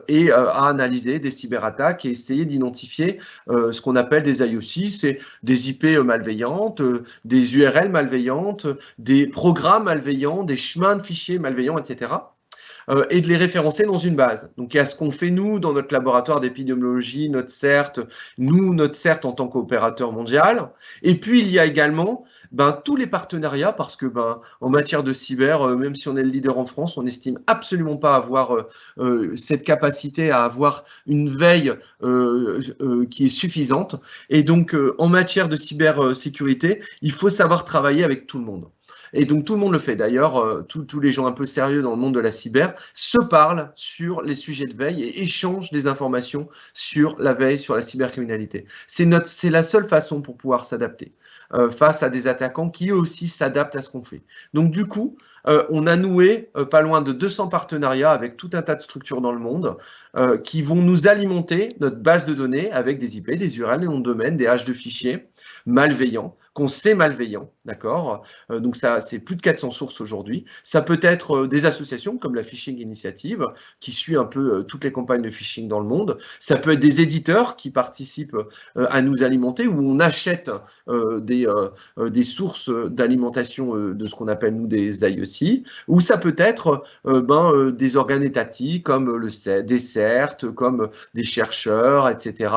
et à analyser des cyberattaques et essayer d'identifier ce qu'on appelle des IOC. C'est des IP malveillantes, des URL malveillantes, des programmes malveillants, des chemins de fichiers malveillants, etc. Et de les référencer dans une base. Donc, il y a ce qu'on fait, nous, dans notre laboratoire d'épidémiologie, notre CERT en tant qu'opérateur mondial. Et puis, il y a également tous les partenariats, parce que en matière de cyber, même si on est le leader en France, on n'estime absolument pas avoir cette capacité à avoir une veille qui est suffisante. Et donc, en matière de cybersécurité, il faut savoir travailler avec tout le monde. Et donc, tout le monde le fait. D'ailleurs, tous les gens un peu sérieux dans le monde de la cyber se parlent sur les sujets de veille et échangent des informations sur la veille, sur la cybercriminalité. C'est la seule façon pour pouvoir s'adapter face à des attaquants qui, eux aussi, s'adaptent à ce qu'on fait. Donc, du coup, on a noué pas loin de 200 partenariats avec tout un tas de structures dans le monde qui vont nous alimenter notre base de données avec des IP, des URL, des noms de domaine, des haches de fichiers malveillants, qu'on sait malveillants, d'accord? Donc ça, c'est plus de 400 sources aujourd'hui. Ça peut être des associations comme la Phishing Initiative, qui suit un peu toutes les campagnes de phishing dans le monde. Ça peut être des éditeurs qui participent à nous alimenter, où on achète des sources d'alimentation de ce qu'on appelle, nous, des IOC, ou ça peut être des organes étatiques comme des CERT, comme des chercheurs, etc.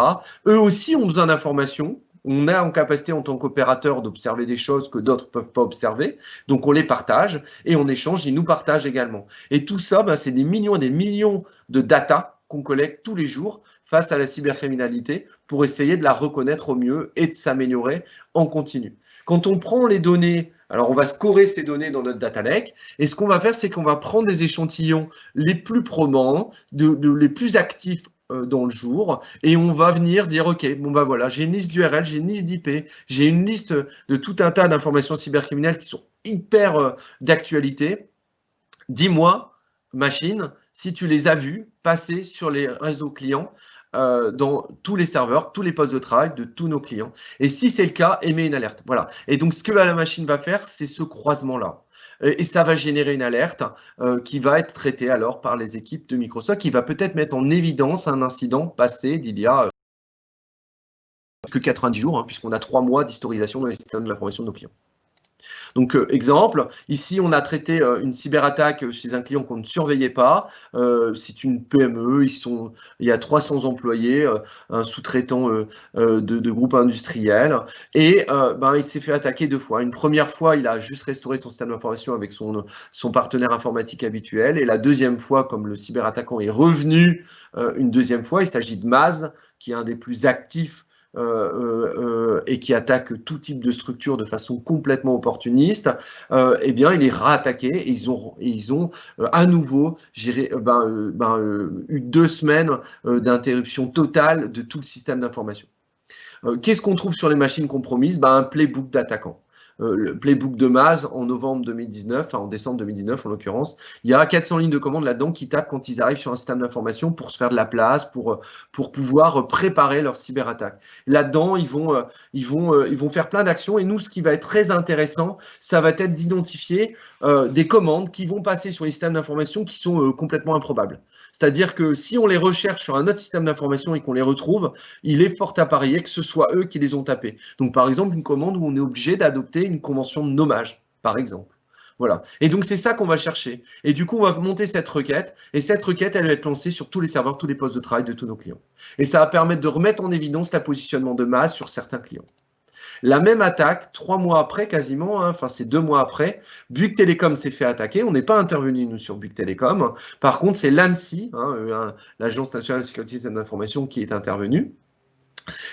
Eux aussi ont besoin d'informations. On a en capacité en tant qu'opérateur d'observer des choses que d'autres ne peuvent pas observer. Donc, on les partage et on échange, ils nous partagent également. Et tout ça, c'est des millions et des millions de data qu'on collecte tous les jours face à la cybercriminalité pour essayer de la reconnaître au mieux et de s'améliorer en continu. Quand on prend les données, alors on va scorer ces données dans notre data lake, et ce qu'on va faire, c'est qu'on va prendre des échantillons les plus probants, les plus actifs dans le jour, et on va venir dire, OK, bon bah voilà, j'ai une liste d'URL, j'ai une liste d'IP, j'ai une liste de tout un tas d'informations cybercriminelles qui sont hyper d'actualité. Dis-moi, machine, si tu les as vues passer sur les réseaux clients dans tous les serveurs, tous les postes de travail de tous nos clients. Et si c'est le cas, émets une alerte. Voilà. Et donc, ce que la machine va faire, c'est ce croisement-là. Et ça va générer une alerte qui va être traitée alors par les équipes de Microsoft, qui va peut-être mettre en évidence un incident passé d'il y a que 90 jours, hein, puisqu'on a 3 mois d'historisation dans les systèmes de l'information de nos clients. Donc, exemple, ici, on a traité une cyberattaque chez un client qu'on ne surveillait pas. C'est une PME, il y a 300 employés, un sous-traitant de groupe industriel. Et il s'est fait attaquer 2 fois. Une première fois, il a juste restauré son système d'information avec son partenaire informatique habituel. Et la deuxième fois, comme le cyberattaquant est revenu une deuxième fois, il s'agit de Maz, qui est un des plus actifs et qui attaque tout type de structure de façon complètement opportuniste, eh bien, il est raattaqué et ils ont à nouveau eu 2 semaines d'interruption totale de tout le système d'information. Qu'est-ce qu'on trouve sur les machines compromises? Un playbook d'attaquants. Le playbook de Maz en novembre 2019, enfin en décembre 2019 en l'occurrence, il y a 400 lignes de commande là-dedans qui tapent quand ils arrivent sur un système d'information pour se faire de la place, pour pouvoir préparer leur cyberattaque. Là-dedans, ils vont faire plein d'actions et nous, ce qui va être très intéressant, ça va être d'identifier des commandes qui vont passer sur les systèmes d'information qui sont complètement improbables. C'est-à-dire que si on les recherche sur un autre système d'information et qu'on les retrouve, il est fort à parier que ce soit eux qui les ont tapés. Donc, par exemple, une commande où on est obligé d'adopter une convention de nommage, par exemple. Voilà. Et donc, c'est ça qu'on va chercher. Et du coup, on va monter cette requête. Et cette requête, elle va être lancée sur tous les serveurs, tous les postes de travail de tous nos clients. Et ça va permettre de remettre en évidence le positionnement de Maz sur certains clients. La même attaque, 3 mois après quasiment, enfin c'est 2 mois après, Bouygues Télécom s'est fait attaquer. On n'est pas intervenu nous sur Bouygues Télécom. Par contre, c'est l'ANSSI, l'Agence nationale de sécurité des systèmes d'information, qui est intervenue.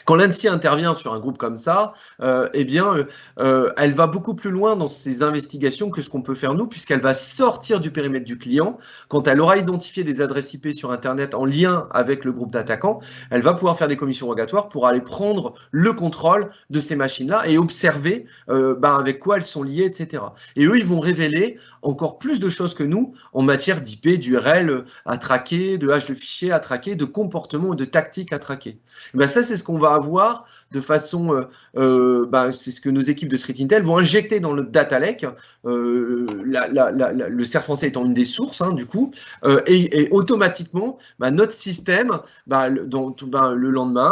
Quand l'ANSSI intervient sur un groupe comme ça, elle va beaucoup plus loin dans ses investigations que ce qu'on peut faire nous, puisqu'elle va sortir du périmètre du client. Quand elle aura identifié des adresses IP sur Internet en lien avec le groupe d'attaquants, elle va pouvoir faire des commissions rogatoires pour aller prendre le contrôle de ces machines-là et observer avec quoi elles sont liées, etc. Et eux, ils vont révéler encore plus de choses que nous en matière d'IP, d'URL à traquer, de hash de fichiers à traquer, de comportements et de tactiques à traquer. Ça, c'est ce qu'on va avoir de façon, c'est ce que nos équipes de Street Intel vont injecter dans le data lake, le cerf français étant une des sources, du coup, et automatiquement, notre système, le lendemain,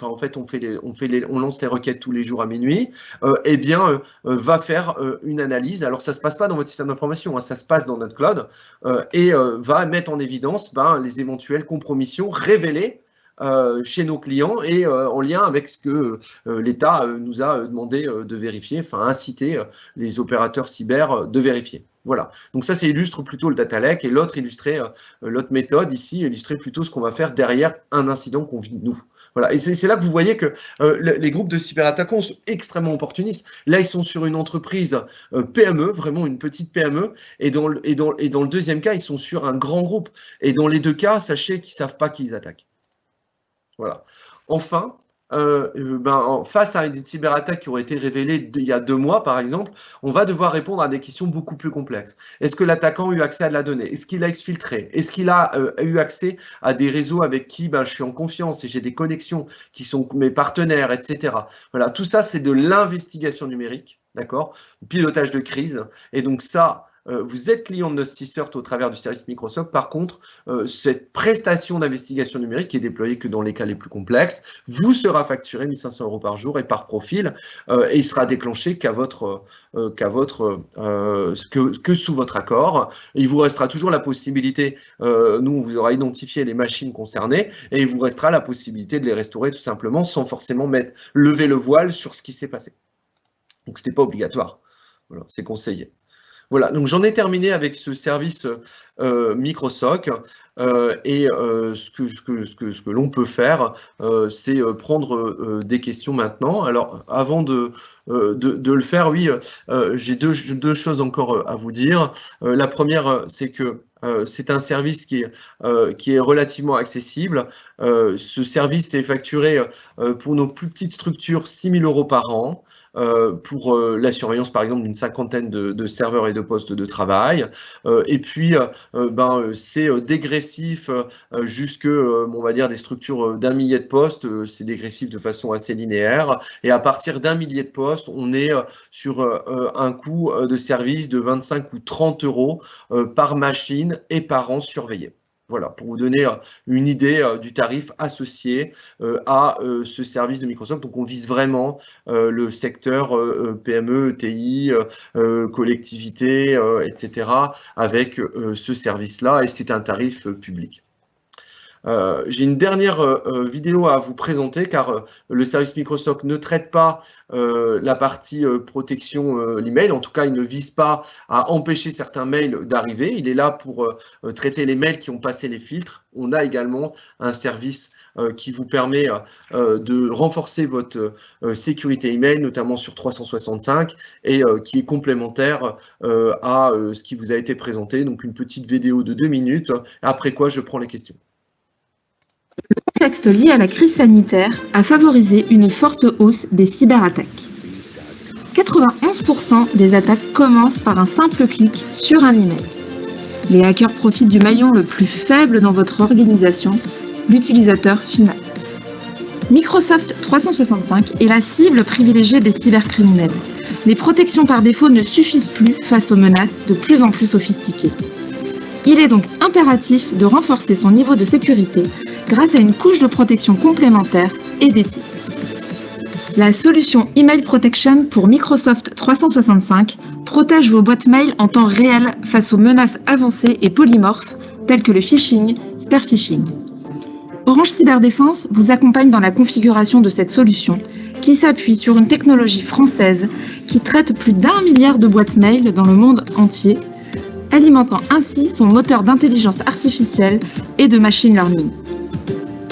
en fait, on lance les requêtes tous les jours à minuit, va faire une analyse. Alors, ça ne se passe pas dans votre système d'information, ça se passe dans notre cloud, et va mettre en évidence les éventuelles compromissions révélées chez nos clients et en lien avec ce que l'État nous a demandé de vérifier, enfin inciter les opérateurs cyber de vérifier. Voilà. Donc ça illustre plutôt le data lake et l'autre méthode ici illustrait plutôt ce qu'on va faire derrière un incident qu'on vit nous. Voilà. Et c'est là que vous voyez que les groupes de cyberattaquants sont extrêmement opportunistes. Là, ils sont sur une entreprise PME, vraiment une petite PME, et dans le deuxième cas, ils sont sur un grand groupe. Et dans les deux cas, sachez qu'ils ne savent pas qui ils attaquent. Voilà. Enfin, face à une cyberattaque qui aurait été révélée il y a 2 mois, par exemple, on va devoir répondre à des questions beaucoup plus complexes. Est-ce que l'attaquant a eu accès à de la donnée? Est-ce qu'il a exfiltré? Est-ce qu'il a eu accès à des réseaux avec qui je suis en confiance et j'ai des connexions qui sont mes partenaires, etc. Voilà, tout ça, c'est de l'investigation numérique, d'accord? Pilotage de crise. Et donc ça, vous êtes client de notre CSIRT au travers du service Microsoft. Par contre, cette prestation d'investigation numérique qui est déployée que dans les cas les plus complexes, vous sera facturé 1 500 € par jour et par profil, et il sera déclenché que sous votre accord. Il vous restera toujours la possibilité, nous on vous aura identifié les machines concernées, et il vous restera la possibilité de les restaurer tout simplement sans forcément lever le voile sur ce qui s'est passé. Donc ce n'est pas obligatoire, voilà, c'est conseillé. Voilà, donc j'en ai terminé avec ce service MicroSoc et ce que l'on peut faire, c'est prendre des questions maintenant. Alors, avant de le faire, oui, j'ai deux choses encore à vous dire. La première, c'est que c'est un service qui est relativement accessible. Ce service est facturé pour nos plus petites structures 6 000 € par an. Pour la surveillance, par exemple, d'une cinquantaine de serveurs et de postes de travail. Et puis, c'est dégressif jusque, on va dire, des structures d'1 millier de postes. C'est dégressif de façon assez linéaire. Et à partir d'1 millier de postes, on est sur un coût de service de 25 ou 30 € par machine et par an surveillé. Voilà, pour vous donner une idée du tarif associé à ce service de MicroSoc. Donc, on vise vraiment le secteur PME, ETI, collectivité, etc., avec ce service-là, et c'est un tarif public. J'ai une dernière vidéo à vous présenter, car le service MicroSoc ne traite pas la partie protection l'email. En tout cas, il ne vise pas à empêcher certains mails d'arriver. Il est là pour traiter les mails qui ont passé les filtres. On a également un service qui vous permet de renforcer votre sécurité email, notamment sur 365, et qui est complémentaire à ce qui vous a été présenté. Donc, une petite vidéo de 2 minutes, après quoi je prends les questions. Le contexte lié à la crise sanitaire a favorisé une forte hausse des cyberattaques. 91% des attaques commencent par un simple clic sur un email. Les hackers profitent du maillon le plus faible dans votre organisation, l'utilisateur final. Microsoft 365 est la cible privilégiée des cybercriminels. Les protections par défaut ne suffisent plus face aux menaces de plus en plus sophistiquées. Il est donc impératif de renforcer son niveau de sécurité grâce à une couche de protection complémentaire et dédiée. La solution Email Protection pour Microsoft 365 protège vos boîtes mail en temps réel face aux menaces avancées et polymorphes telles que le phishing, spear phishing. Orange Cyberdéfense vous accompagne dans la configuration de cette solution qui s'appuie sur une technologie française qui traite plus d'1 milliard de boîtes mail dans le monde entier, alimentant ainsi son moteur d'intelligence artificielle et de machine learning.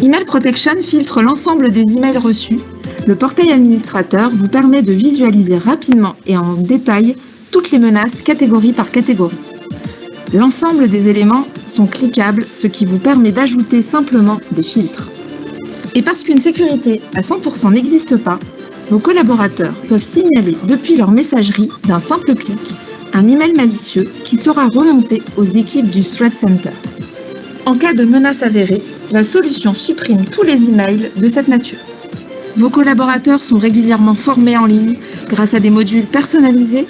Email Protection filtre l'ensemble des emails reçus. Le portail administrateur vous permet de visualiser rapidement et en détail toutes les menaces catégorie par catégorie. L'ensemble des éléments sont cliquables, ce qui vous permet d'ajouter simplement des filtres. Et parce qu'une sécurité à 100% n'existe pas, vos collaborateurs peuvent signaler depuis leur messagerie d'un simple clic un email malicieux qui sera remonté aux équipes du Threat Center. En cas de menace avérée, la solution supprime tous les emails de cette nature. Vos collaborateurs sont régulièrement formés en ligne grâce à des modules personnalisés,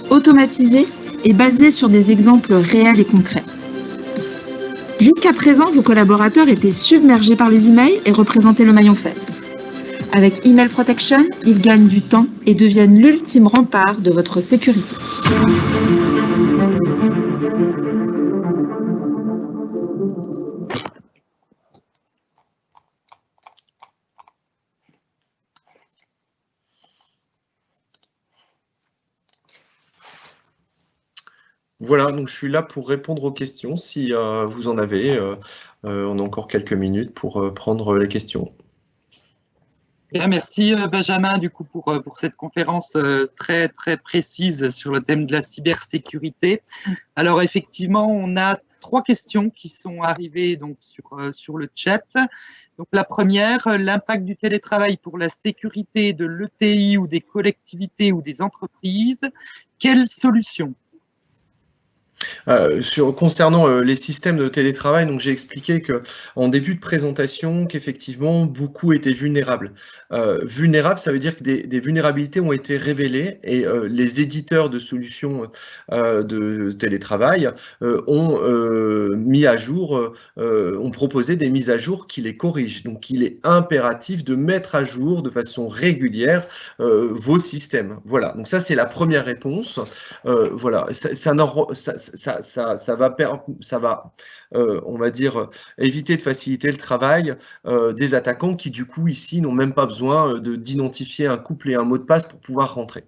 automatisés et basés sur des exemples réels et concrets. Jusqu'à présent, vos collaborateurs étaient submergés par les emails et représentaient le maillon faible. Avec Email Protection, ils gagnent du temps et deviennent l'ultime rempart de votre sécurité. Voilà, donc je suis là pour répondre aux questions si vous en avez. On a encore quelques minutes pour prendre les questions. Bien, merci Benjamin du coup pour cette conférence très très précise sur le thème de la cybersécurité. Alors effectivement, on a 3 questions qui sont arrivées donc sur le chat. Donc la première, l'impact du télétravail pour la sécurité de l'ETI ou des collectivités ou des entreprises. Quelle solution ? Concernant les systèmes de télétravail, donc j'ai expliqué qu'en début de présentation qu'effectivement beaucoup étaient vulnérables. Vulnérables, ça veut dire que des vulnérabilités ont été révélées et les éditeurs de solutions de télétravail ont mis à jour, ont proposé des mises à jour qui les corrigent. Donc il est impératif de mettre à jour de façon régulière vos systèmes. Voilà, donc ça c'est la première réponse. Voilà, ça va, on va dire, éviter de faciliter le travail des attaquants qui, du coup, ici, n'ont même pas besoin d'identifier un couple et un mot de passe pour pouvoir rentrer.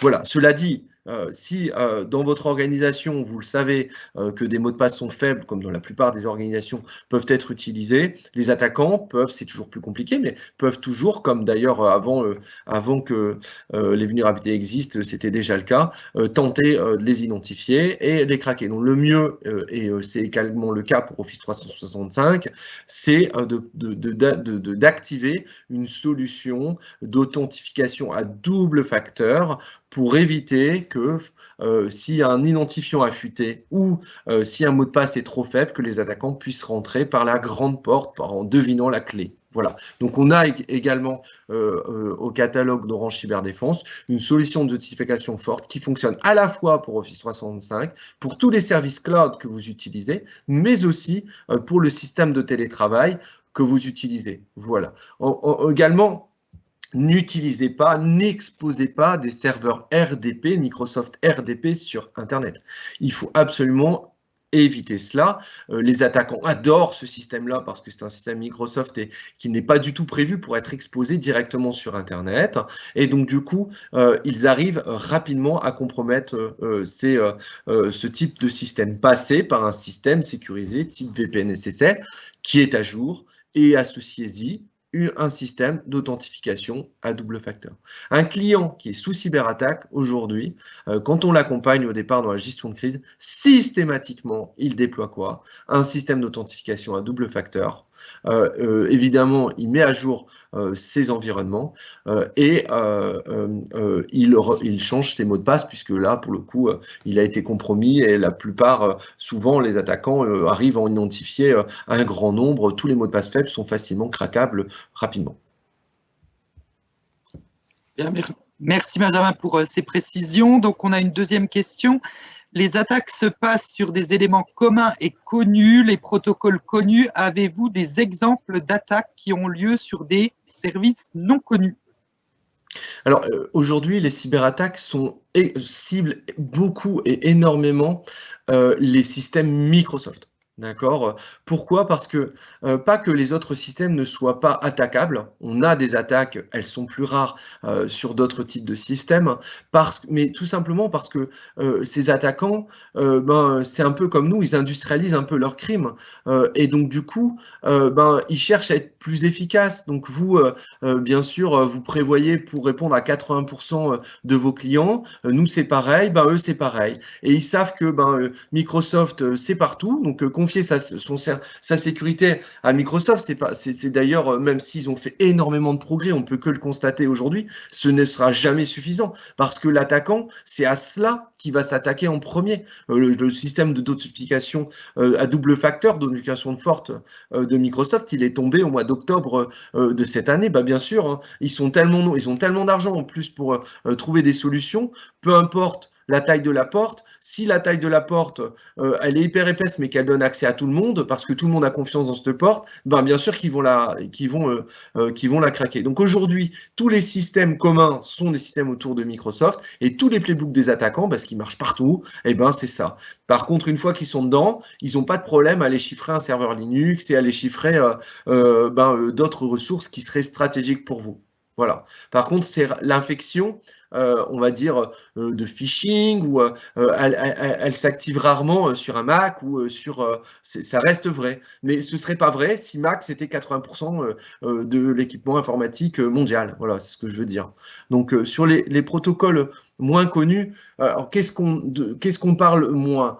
Voilà, cela dit, si dans votre organisation, vous le savez, que des mots de passe sont faibles, comme dans la plupart des organisations, peuvent être utilisés, les attaquants peuvent, c'est toujours plus compliqué, mais peuvent toujours, comme d'ailleurs avant que les vulnérabilités existent, c'était déjà le cas, tenter de les identifier et les craquer. Donc le mieux, et c'est également le cas pour Office 365, c'est d'activer une solution d'authentification à double facteur pour éviter que si un identifiant a fuité ou si un mot de passe est trop faible, que les attaquants puissent rentrer par la grande porte en devinant la clé. Voilà. Donc on a également au catalogue d'Orange Cyberdéfense une solution d'authentification forte qui fonctionne à la fois pour Office 365, pour tous les services cloud que vous utilisez, mais aussi pour le système de télétravail que vous utilisez. Voilà. Également, n'utilisez pas, n'exposez pas des serveurs RDP, Microsoft RDP sur Internet. Il faut absolument éviter cela. Les attaquants adorent ce système-là parce que c'est un système Microsoft et qui n'est pas du tout prévu pour être exposé directement sur Internet. Et donc, du coup, ils arrivent rapidement à compromettre ce type de système passé par un système sécurisé type VPN SSL qui est à jour et associez-y un système d'authentification à double facteur. Un client qui est sous cyberattaque aujourd'hui, quand on l'accompagne au départ dans la gestion de crise, systématiquement, il déploie quoi? Un système d'authentification à double facteur. Évidemment, il met à jour ses environnements et il change ses mots de passe puisque là, pour le coup, il a été compromis et la plupart, souvent, les attaquants arrivent à en identifier un grand nombre. Tous les mots de passe faibles sont facilement craquables rapidement. Bien, merci Benjamin pour ces précisions. Donc, on a une deuxième question. Les attaques se passent sur des éléments communs et connus, les protocoles connus. Avez-vous des exemples d'attaques qui ont lieu sur des services non connus? Alors, aujourd'hui, les cyberattaques ciblent beaucoup et énormément les systèmes Microsoft. D'accord? Pourquoi? Parce que, pas que les autres systèmes ne soient pas attaquables, on a des attaques, elles sont plus rares sur d'autres types de systèmes, mais tout simplement parce que ces attaquants, c'est un peu comme nous, ils industrialisent un peu leurs crimes, et donc du coup, ils cherchent à être plus efficaces. Donc vous, bien sûr, vous prévoyez pour répondre à 80% de vos clients, nous c'est pareil, eux c'est pareil. Et ils savent que Microsoft c'est partout, donc confier sa sécurité à Microsoft, c'est d'ailleurs, même s'ils ont fait énormément de progrès, on ne peut que le constater aujourd'hui, ce ne sera jamais suffisant parce que l'attaquant, c'est à cela qu'il va s'attaquer en premier. Le système de notification à double facteur, d'authentification forte de Microsoft, il est tombé au mois d'octobre de cette année. Bien sûr, hein, ils ont tellement d'argent en plus pour trouver des solutions, peu importe la taille de la porte. Si la taille de la porte, elle est hyper épaisse, mais qu'elle donne accès à tout le monde, parce que tout le monde a confiance dans cette porte, bien sûr qu'ils vont la craquer. Donc aujourd'hui, tous les systèmes communs sont des systèmes autour de Microsoft, et tous les playbooks des attaquants, parce qu'ils marchent partout, c'est ça. Par contre, une fois qu'ils sont dedans, ils n'ont pas de problème à aller chiffrer un serveur Linux et à aller chiffrer d'autres ressources qui seraient stratégiques pour vous. Voilà. Par contre, c'est l'infection, on va dire, de phishing, ou elle s'active rarement sur un Mac ou ça reste vrai. Mais ce ne serait pas vrai si Mac c'était 80% de l'équipement informatique mondial. Voilà, c'est ce que je veux dire. Donc, sur les protocoles moins connus, alors qu'est-ce qu'on parle moins?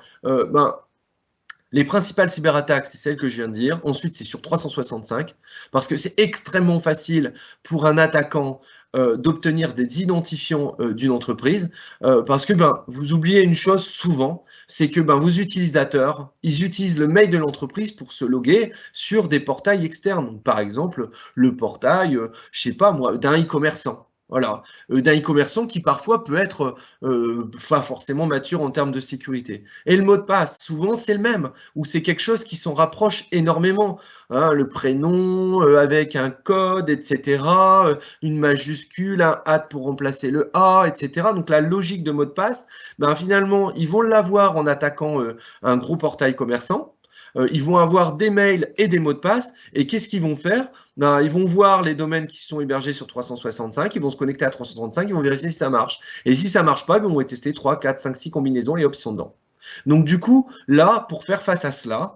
Les principales cyberattaques, c'est celles que je viens de dire. Ensuite, c'est sur 365, parce que c'est extrêmement facile pour un attaquant d'obtenir des identifiants d'une entreprise, parce que vous oubliez une chose souvent, c'est que vos utilisateurs, ils utilisent le mail de l'entreprise pour se loguer sur des portails externes. Par exemple, le portail, je sais pas moi, d'un e-commerçant. Voilà, d'un e-commerçant qui parfois peut être pas forcément mature en termes de sécurité. Et le mot de passe, souvent c'est le même, ou c'est quelque chose qui s'en rapproche énormément. Hein, le prénom avec un code, etc., une majuscule, un @ pour remplacer le A, etc. Donc la logique de mot de passe, finalement, ils vont l'avoir en attaquant un gros portail commerçant. ils vont avoir des mails et des mots de passe. Et qu'est-ce qu'ils vont faire? Ben, ils vont voir les domaines qui sont hébergés sur 365, ils vont se connecter à 365, ils vont vérifier si ça marche. Et si ça ne marche pas, ben, on va tester 3, 4, 5, 6 combinaisons, les hop, ils sont dedans. Donc du coup, là, pour faire face à cela,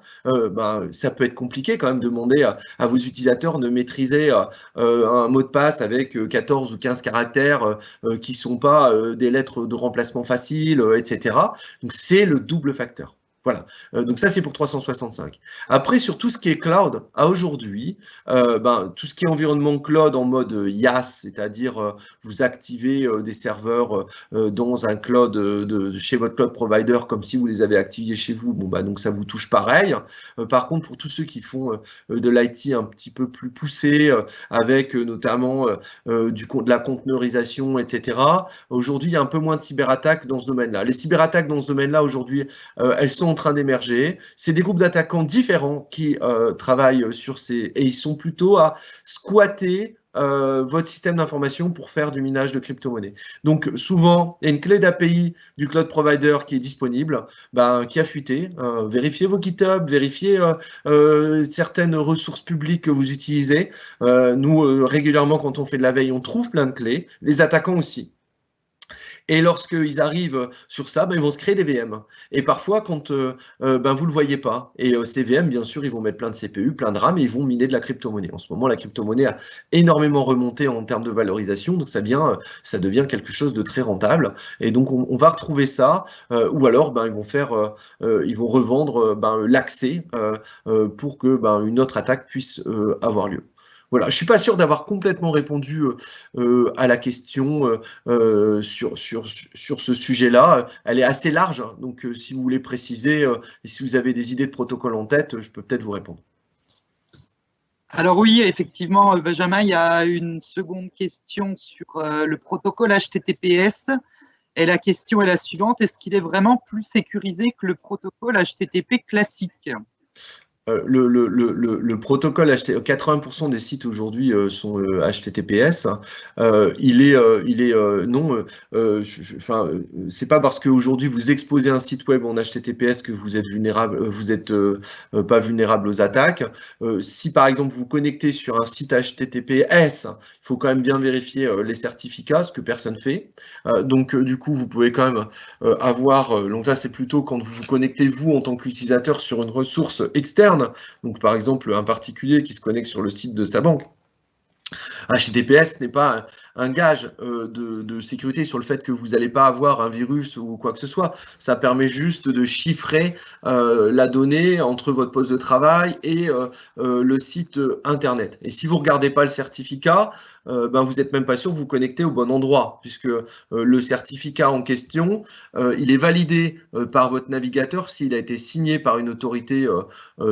ça peut être compliqué quand même de demander à vos utilisateurs de maîtriser un mot de passe avec 14 ou 15 caractères qui ne sont pas des lettres de remplacement faciles, etc. Donc c'est le double facteur. Voilà, donc ça c'est pour 365. Après, sur tout ce qui est cloud, à aujourd'hui, tout ce qui est environnement cloud en mode IaaS, c'est-à-dire vous activez des serveurs dans un cloud chez votre cloud provider comme si vous les avez activés chez vous, bon, donc ça vous touche pareil. Par contre, pour tous ceux qui font de l'IT un petit peu plus poussé, avec notamment de la conteneurisation, etc., aujourd'hui, il y a un peu moins de cyberattaques dans ce domaine-là. Les cyberattaques dans ce domaine-là, aujourd'hui, elles sont en train d'émerger. C'est des groupes d'attaquants différents qui travaillent sur ces... Et ils sont plutôt à squatter votre système d'information pour faire du minage de crypto-monnaies. Donc souvent, il y a une clé d'API du cloud provider qui est disponible, qui a fuité. Vérifiez vos GitHub, vérifiez certaines ressources publiques que vous utilisez. Nous, régulièrement, quand on fait de la veille, on trouve plein de clés. Les attaquants aussi. Et lorsqu'ils arrivent sur ça, ils vont se créer des VM. Et parfois, quand vous ne le voyez pas, et ces VM, bien sûr, ils vont mettre plein de CPU, plein de RAM, et ils vont miner de la crypto-monnaie. En ce moment, la crypto-monnaie a énormément remonté en termes de valorisation, donc ça devient quelque chose de très rentable. Et donc, on va retrouver ça, ou alors, ils vont revendre l'accès pour que une autre attaque puisse avoir lieu. Voilà, je ne suis pas sûr d'avoir complètement répondu à la question sur ce sujet-là. Elle est assez large, donc si vous voulez préciser et si vous avez des idées de protocole en tête, je peux peut-être vous répondre. Alors oui, effectivement, Benjamin, il y a une seconde question sur le protocole HTTPS. Et la question est la suivante, est-ce qu'il est vraiment plus sécurisé que le protocole HTTP classique ? Le protocole 80% des sites aujourd'hui sont HTTPS. C'est pas parce qu'aujourd'hui vous exposez un site web en HTTPS que vous êtes vulnérable, vous êtes pas vulnérable aux attaques. Si par exemple vous connectez sur un site HTTPS, il faut quand même bien vérifier les certificats, ce que personne fait. Donc du coup vous pouvez quand même avoir. Donc là c'est plutôt quand vous vous connectez vous en tant qu'utilisateur sur une ressource externe. Donc, par exemple, un particulier qui se connecte sur le site de sa banque. HTTPS n'est pas un gage de sécurité sur le fait que vous n'allez pas avoir un virus ou quoi que ce soit. Ça permet juste de chiffrer la donnée entre votre poste de travail et le site internet. Et si vous ne regardez pas le certificat, vous n'êtes même pas sûr que vous vous connectez au bon endroit, puisque le certificat en question, il est validé par votre navigateur s'il a été signé par une autorité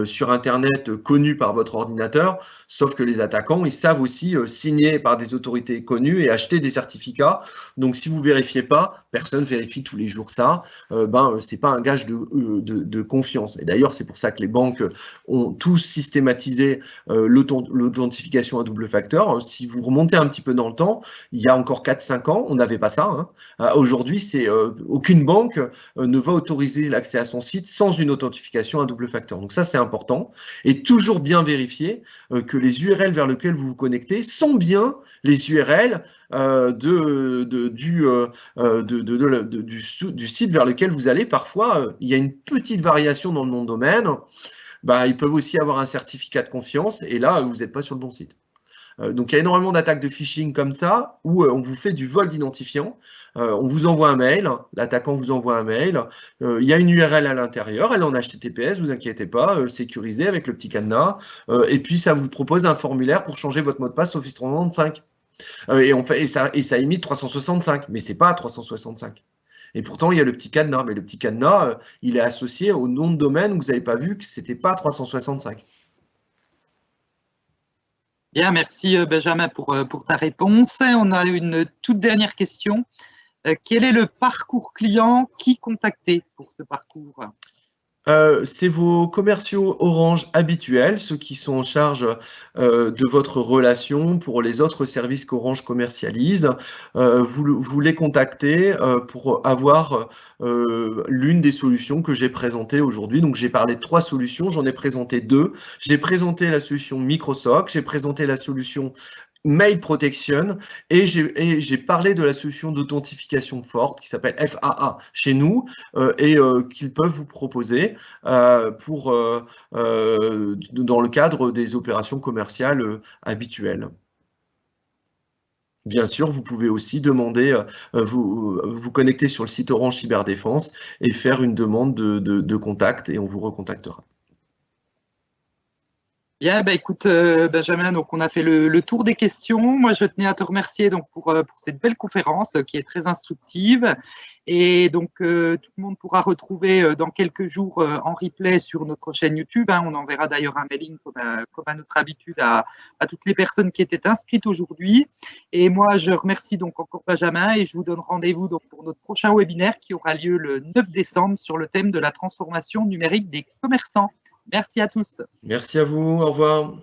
sur Internet connue par votre ordinateur, sauf que les attaquants, ils savent aussi signer par des autorités connues et acheter des certificats. Donc, si vous ne vérifiez pas, personne ne vérifie tous les jours ça, ce n'est pas un gage de confiance. Et d'ailleurs, c'est pour ça que les banques ont tous systématisé l'authentification à double facteur. Si vous remontez un petit peu dans le temps, il y a encore 4-5 ans, on n'avait pas ça. Aujourd'hui, aucune banque ne va autoriser l'accès à son site sans une authentification à double facteur. Donc ça, c'est important. Et toujours bien vérifier que les URL vers lesquelles vous vous connectez sont bien les URL du site vers lequel vous allez. Parfois, il y a une petite variation dans le nom de domaine. Ils peuvent aussi avoir un certificat de confiance et là, vous n'êtes pas sur le bon site. Donc, il y a énormément d'attaques de phishing comme ça où on vous fait du vol d'identifiant. On vous envoie un mail, l'attaquant vous envoie un mail. Il y a une URL à l'intérieur, elle est en HTTPS, vous inquiétez pas, sécurisée avec le petit cadenas. Et puis, ça vous propose un formulaire pour changer votre mot de passe Office 365. Et ça imite 365, mais ce n'est pas 365. Et pourtant, il y a le petit cadenas. Mais le petit cadenas, il est associé au nom de domaine. Vous n'avez pas vu que ce n'était pas 365. Bien, merci Benjamin pour ta réponse. On a une toute dernière question. Quel est le parcours client? Qui contacter pour ce parcours? C'est vos commerciaux Orange habituels, ceux qui sont en charge de votre relation pour les autres services qu'Orange commercialise. Vous les contactez pour avoir l'une des solutions que j'ai présentées aujourd'hui. Donc j'ai parlé de 3 solutions, j'en ai présenté 2. J'ai présenté la solution Microsoft, j'ai présenté la solution Mail Protection et j'ai parlé de la solution d'authentification forte qui s'appelle FAA chez nous et qu'ils peuvent vous proposer dans le cadre des opérations commerciales habituelles. Bien sûr, vous pouvez aussi demander, vous connecter sur le site Orange Cyberdéfense et faire une demande de contact et on vous recontactera. Bien, écoute, Benjamin, donc on a fait le tour des questions. Moi, je tenais à te remercier donc pour cette belle conférence qui est très instructive. Et donc, tout le monde pourra retrouver dans quelques jours en replay sur notre chaîne YouTube. On enverra d'ailleurs un mailing comme à notre habitude à toutes les personnes qui étaient inscrites aujourd'hui. Et moi, je remercie donc encore Benjamin et je vous donne rendez-vous donc pour notre prochain webinaire qui aura lieu le 9 décembre sur le thème de la transformation numérique des commerçants. Merci à tous. Merci à vous, au revoir.